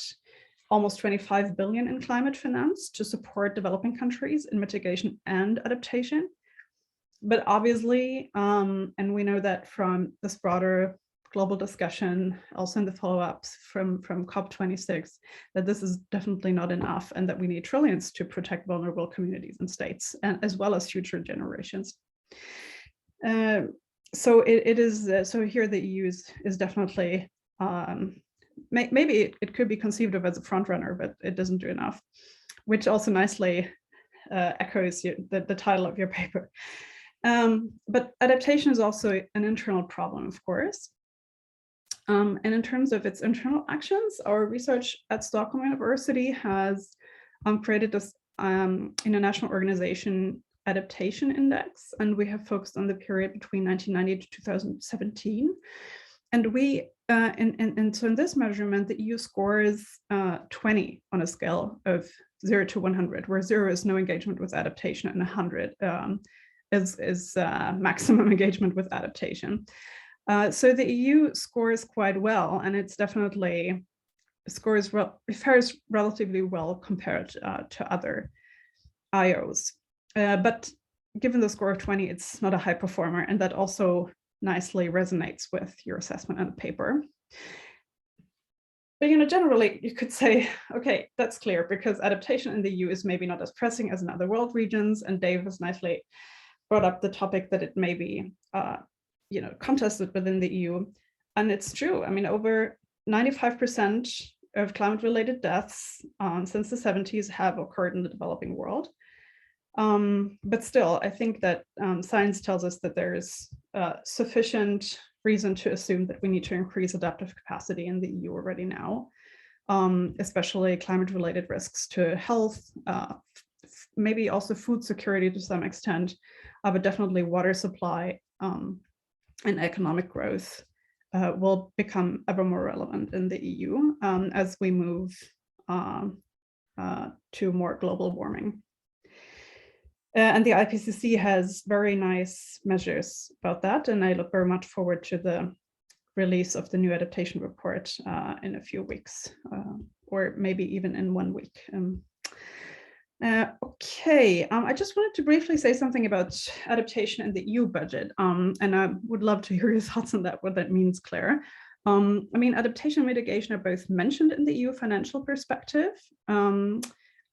almost 25 billion in climate finance to support developing countries in mitigation and adaptation. But obviously, and we know that from this broader global discussion, also in the follow-ups from COP26, that this is definitely not enough, and that we need trillions to protect vulnerable communities and states, and as well as future generations. So it is, so here the EU is definitely, maybe it could be conceived of as a front runner, but it doesn't do enough, which also nicely echoes the title of your paper. But adaptation is also an internal problem, of course. And in terms of its internal actions, our research at Stockholm University has created this international organization adaptation index, and we have focused on the period between 1990 to 2017. And we, so in this measurement, the EU scores 20 on a scale of 0 to 100, where 0 is no engagement with adaptation and 100 is maximum engagement with adaptation. So the EU scores quite well, and it's definitely fares relatively well compared to other IOs. But given the score of 20, it's not a high performer, and that also nicely resonates with your assessment on the paper. But generally, you could say, okay, that's clear, because adaptation in the EU is maybe not as pressing as in other world regions, and Dave has nicely brought up the topic that it may be contested within the EU. And it's true. I mean, over 95% of climate-related deaths since the 70s have occurred in the developing world. But still, I think that science tells us that there is sufficient reason to assume that we need to increase adaptive capacity in the EU already now, especially climate-related risks to health, maybe also food security to some extent, but definitely water supply and economic growth will become ever more relevant in the EU as we move to more global warming. And the IPCC has very nice measures about that, and I look very much forward to the release of the new adaptation report in a few weeks, or maybe even in 1 week. Okay, I just wanted to briefly say something about adaptation and the EU budget, and I would love to hear your thoughts on that, what that means, Claire. I mean, adaptation and mitigation are both mentioned in the EU financial perspective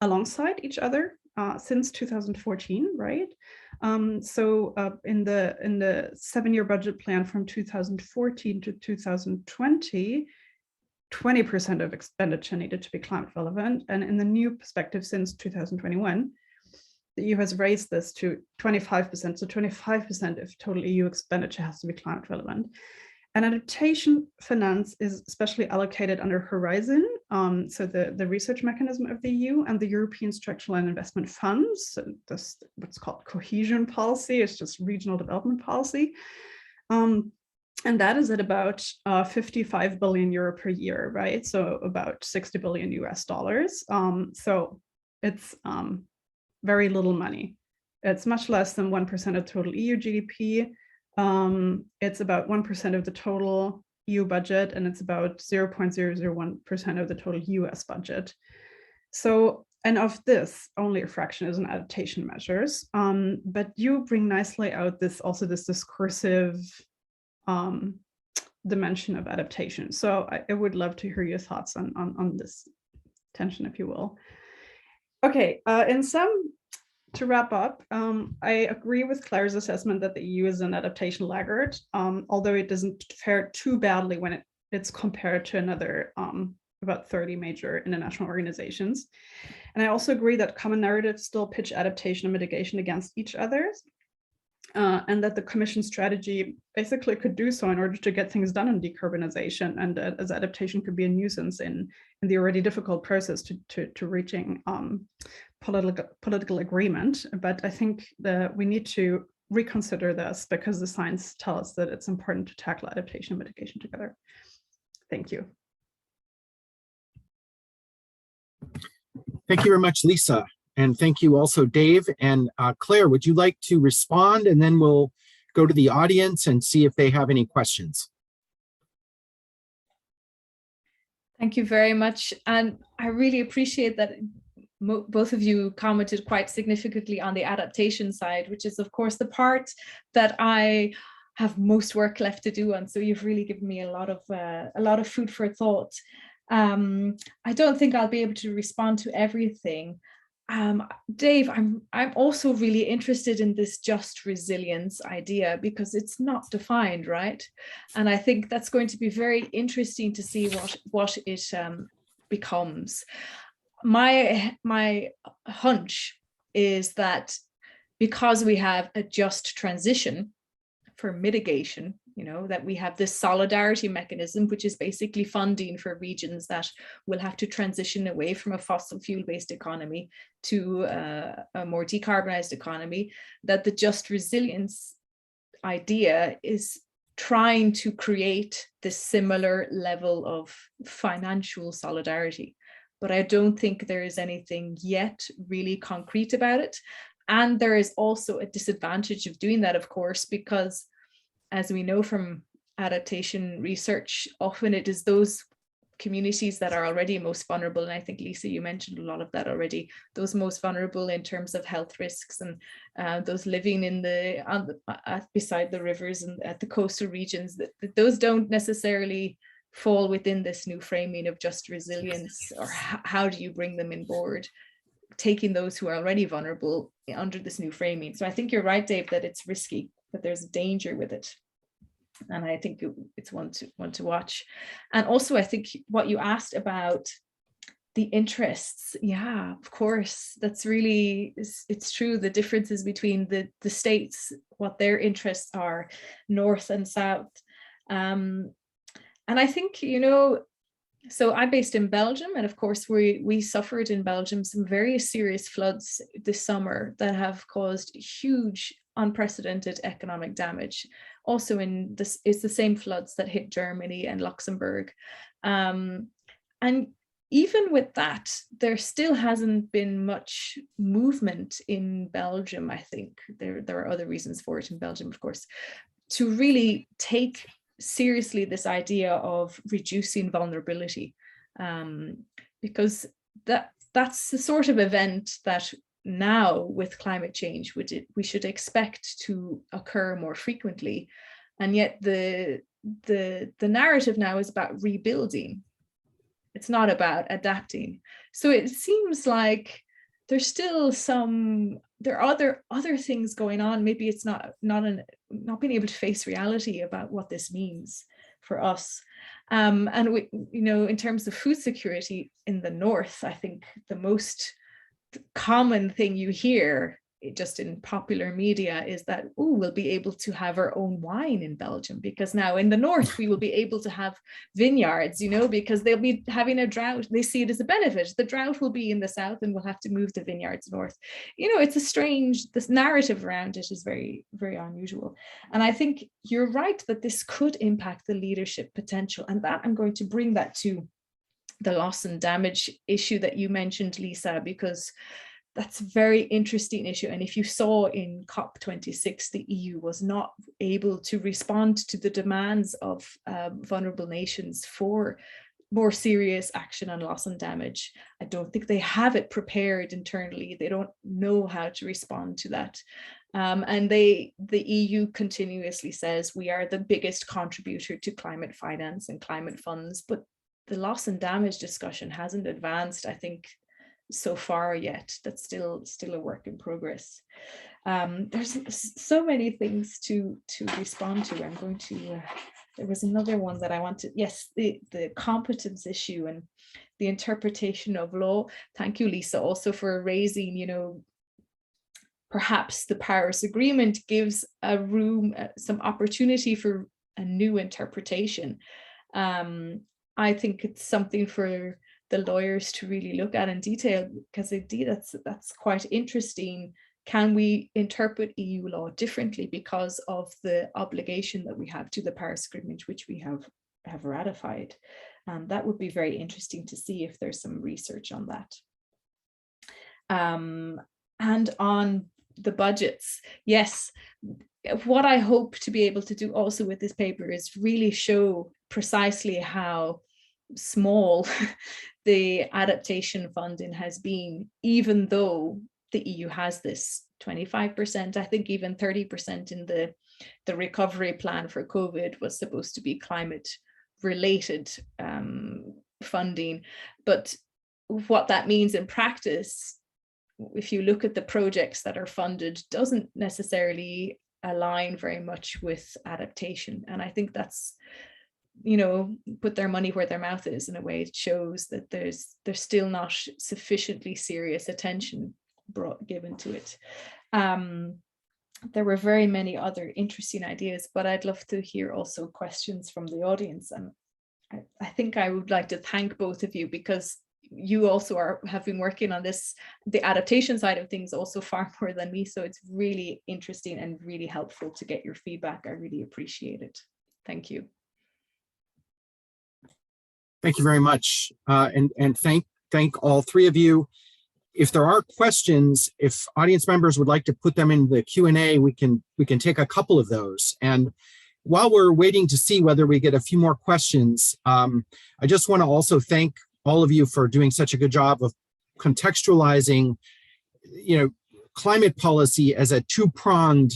alongside each other since 2014, right? So in the 7-year budget plan from 2014 to 2020, 20% of expenditure needed to be climate relevant. And in the new perspective since 2021, the EU has raised this to 25%. So 25% of total EU expenditure has to be climate relevant. And adaptation finance is especially allocated under Horizon, so the research mechanism of the EU, and the European Structural and Investment Funds. So this, what's called Cohesion Policy, it's just regional development policy. And that is at about 55 billion euro per year, right? So about 60 billion US dollars. So it's very little money. It's much less than 1% of total EU GDP. It's about 1% of the total EU budget, and it's about 0.001% of the total US budget. So, and of this, only a fraction is on adaptation measures. But you bring nicely out this discursive dimension of adaptation. So I would love to hear your thoughts on this tension, if you will. Okay, to wrap up, I agree with Claire's assessment that the EU is an adaptation laggard, although it doesn't fare too badly when it's compared to another about 30 major international organizations. And I also agree that common narratives still pitch adaptation and mitigation against each other. And that the Commission strategy basically could do so in order to get things done on decarbonization, and as adaptation could be a nuisance in the already difficult process to reaching political agreement. But I think that we need to reconsider this, because the science tells us that it's important to tackle adaptation and mitigation together. Thank you. Thank you very much, Lisa. And thank you also, Dave. And Claire, would you like to respond? And then we'll go to the audience and see if they have any questions. Thank you very much. And I really appreciate that both of you commented quite significantly on the adaptation side, which is, of course, the part that I have most work left to do on. So you've really given me a lot of food for thought. I don't think I'll be able to respond to everything. Dave, I'm also really interested in this just resilience idea, because it's not defined, right? And I think that's going to be very interesting to see what it becomes. My hunch is that because we have a just transition for mitigation, you know, that we have this solidarity mechanism, which is basically funding for regions that will have to transition away from a fossil fuel-based economy to a more decarbonized economy, that the just resilience idea is trying to create this similar level of financial solidarity. But I don't think there is anything yet really concrete about it. And there is also a disadvantage of doing that, of course, because as we know from adaptation research, often it is those communities that are already most vulnerable. And I think, Lisa, you mentioned a lot of that already, those most vulnerable in terms of health risks, and those living in beside the rivers and at the coastal regions, that those don't necessarily fall within this new framing of just resilience. Or how do you bring them in board, taking those who are already vulnerable under this new framing? So I think you're right, Dave, that it's risky, that there's a danger with it. And I think it's one to watch. And also, I think what you asked about the interests, yeah, of course, that's really, it's true, the differences between the states, what their interests are, north and south. And I think, you know, so I'm based in Belgium, and of course we suffered in Belgium some very serious floods this summer that have caused huge, unprecedented economic damage. Also in this, it's the same floods that hit Germany and Luxembourg. And even with that, there still hasn't been much movement in Belgium, I think. There are other reasons for it in Belgium, of course, to really take seriously this idea of reducing vulnerability, because that that's the sort of event that now with climate change we should expect to occur more frequently. And yet the narrative now is about rebuilding. It's not about adapting. So it seems like there's still there are other things going on. Maybe it's not being able to face reality about what this means for us. And we, in terms of food security in the north, I think the most common thing you hear just in popular media is that, oh, we'll be able to have our own wine in Belgium, because now in the north we will be able to have vineyards, because they'll be having a drought. They see it as a benefit. The drought will be in the south and we'll have to move the vineyards north. This narrative around it is very, very unusual. And I think you're right that this could impact the leadership potential. And that I'm going to bring that to the loss and damage issue that you mentioned, Lisa, because that's a very interesting issue. And if you saw in COP26, the EU was not able to respond to the demands of vulnerable nations for more serious action on loss and damage. I don't think they have it prepared internally. They don't know how to respond to that. And the EU continuously says we are the biggest contributor to climate finance and climate funds, but the loss and damage discussion hasn't advanced, I think, so far yet. That's still a work in progress. There's so many things to respond to. I'm going to, there was another one that I wanted, yes, the competence issue and the interpretation of law. Thank you, Lisa, also for raising, perhaps the Paris Agreement gives a room, some opportunity for a new interpretation. I think it's something for the lawyers to really look at in detail, because indeed that's quite interesting. Can we interpret EU law differently because of the obligation that we have to the Paris Agreement, which we have ratified? That would be very interesting to see if there's some research on that. And on the budgets, yes, what I hope to be able to do also with this paper is really show precisely how small the adaptation funding has been, even though the EU has this 25%, I think even 30% in the recovery plan for COVID was supposed to be climate related funding. But what that means in practice, if you look at the projects that are funded, doesn't necessarily align very much with adaptation. And I think that's, put their money where their mouth is. In a way, it shows that there's still not sufficiently serious attention given to it. There were very many other interesting ideas, but I'd love to hear also questions from the audience. And I think I would like to thank both of you, because you also have been working on this, the adaptation side of things, also far more than me. So it's really interesting and really helpful to get your feedback. I really appreciate it. Thank you. Thank you very much. And thank all three of you. If there are questions, if audience members would like to put them in the Q&A, we can take a couple of those. And while we're waiting to see whether we get a few more questions, I just want to also thank all of you for doing such a good job of contextualizing, climate policy as a two-pronged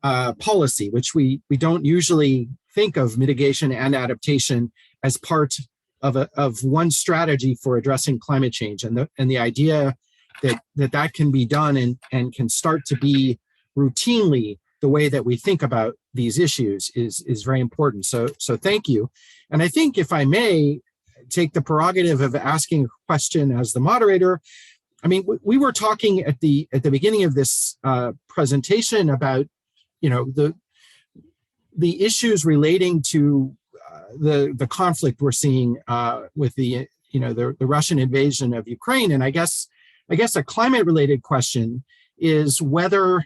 policy, which we don't usually think of mitigation and adaptation as part of one strategy for addressing climate change, and the idea that can be done and can start to be routinely the way that we think about these issues is very important. So thank you. And I think, if I may take the prerogative of asking a question as the moderator, I mean, we were talking at the beginning of this presentation about the issues relating to the conflict we're seeing with the Russian invasion of Ukraine. And I guess a climate related question is whether,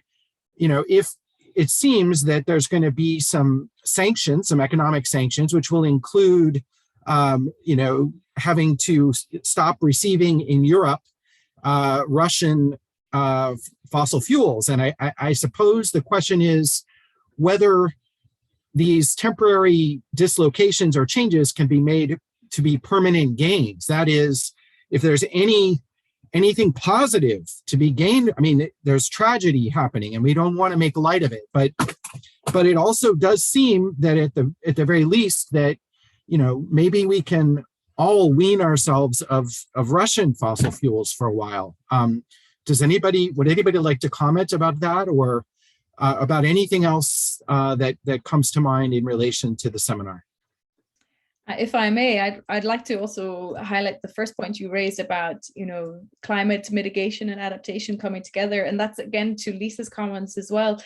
if it seems that there's going to be some sanctions, some economic sanctions, which will include, having to stop receiving in Europe Russian fossil fuels. And I suppose the question is whether these temporary dislocations or changes can be made to be permanent gains. That is, if there's any anything positive to be gained. I mean, there's tragedy happening and we don't want to make light of it, but it also does seem that at the very least that, maybe we can all wean ourselves of Russian fossil fuels for a while. Would anybody like to comment about that, or about anything else that comes to mind in relation to the seminar? If I may, I'd like to also highlight the first point you raised about, climate mitigation and adaptation coming together. And that's again to Lisa's comments as well.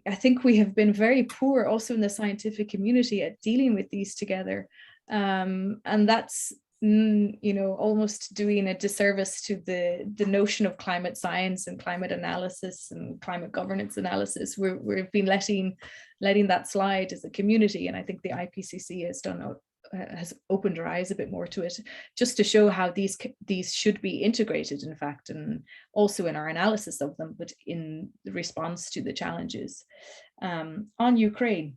I think we have been very poor also in the scientific community at dealing with these together. And that's, almost doing a disservice to the notion of climate science and climate analysis and climate governance analysis. We've been letting that slide as a community. And I think the IPCC has opened our eyes a bit more to it, just to show how these should be integrated, in fact, and also in our analysis of them, but in the response to the challenges. On Ukraine,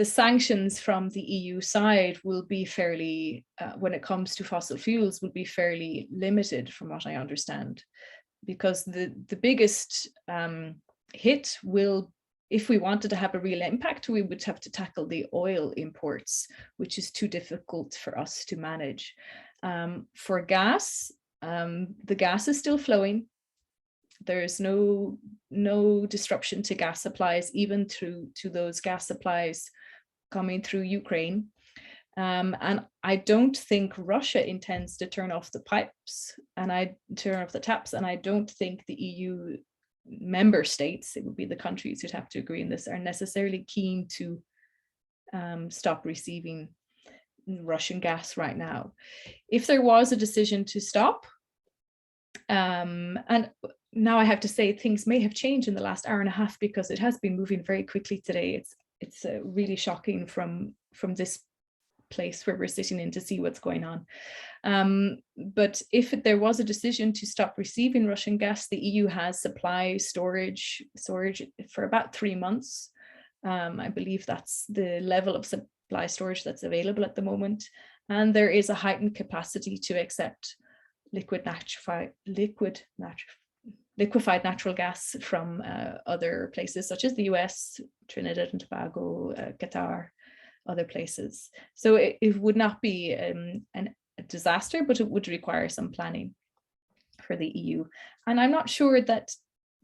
the sanctions from the EU side will be fairly, when it comes to fossil fuels, will be fairly limited from what I understand, because the biggest hit will, if we wanted to have a real impact, we would have to tackle the oil imports, which is too difficult for us to manage. For gas, the gas is still flowing. There's no disruption to gas supplies, even to those gas supplies coming through Ukraine. And I don't think Russia intends to turn off the taps, and I don't think the EU member states, it would be the countries who'd have to agree on this, are necessarily keen to stop receiving Russian gas right now. If there was a decision to stop, and now I have to say things may have changed in the last hour and a half, because it has been moving very quickly today. It's really shocking from this place where we're sitting in to see what's going on. But if there was a decision to stop receiving Russian gas, the EU has supply storage for about 3 months. I believe that's the level of supply storage that's available at the moment. And there is a heightened capacity to accept liquefied natural gas from other places such as the US, Trinidad and Tobago, Qatar, other places. So it would not be a disaster, but it would require some planning for the EU. And I'm not sure that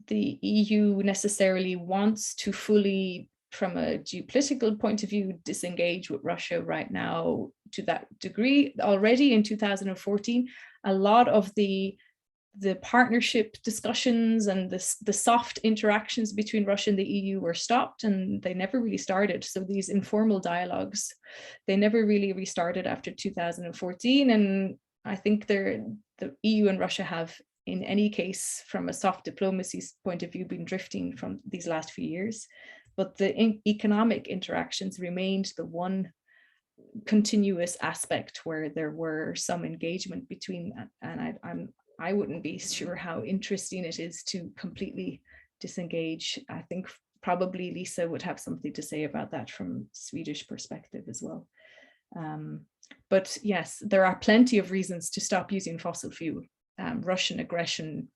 the EU necessarily wants to fully, from a geopolitical point of view, disengage with Russia right now to that degree. Already in 2014, a lot of the partnership discussions and the soft interactions between Russia and the EU were stopped, and they never really started. So these informal dialogues, they never really restarted after 2014. And I think the EU and Russia have, in any case, from a soft diplomacy point of view, been drifting from these last few years. But the economic interactions remained the one continuous aspect where there were some engagement between, and I wouldn't be sure how interesting it is to completely disengage. I think probably Lisa would have something to say about that from Swedish perspective as well. But yes, there are plenty of reasons to stop using fossil fuel. Russian aggression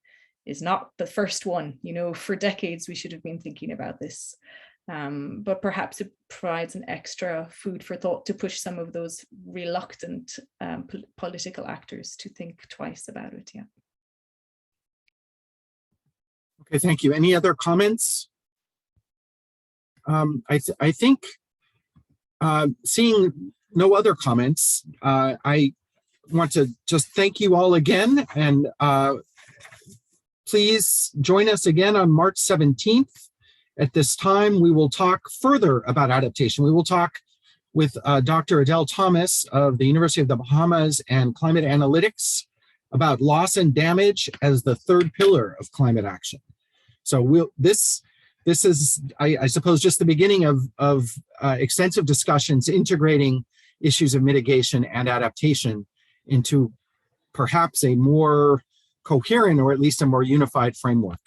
is not the first one. For decades we should have been thinking about this. But perhaps it provides an extra food for thought to push some of those reluctant political actors to think twice about it. Yeah. Okay, thank you. Any other comments? I think seeing no other comments, I want to just thank you all again, and please join us again on March 17th. At this time, we will talk further about adaptation. We will talk with Dr. Adele Thomas of the University of the Bahamas and Climate Analytics about loss and damage as the third pillar of climate action. So this is, I suppose, just the beginning of extensive discussions integrating issues of mitigation and adaptation into perhaps a more coherent, or at least a more unified framework.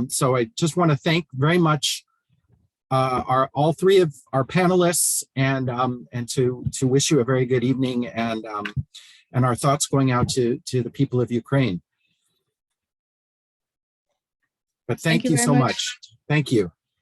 So I just want to thank very much all three of our panelists, and to wish you a very good evening, and our thoughts going out to the people of Ukraine. But thank you very so much. much. Thank you.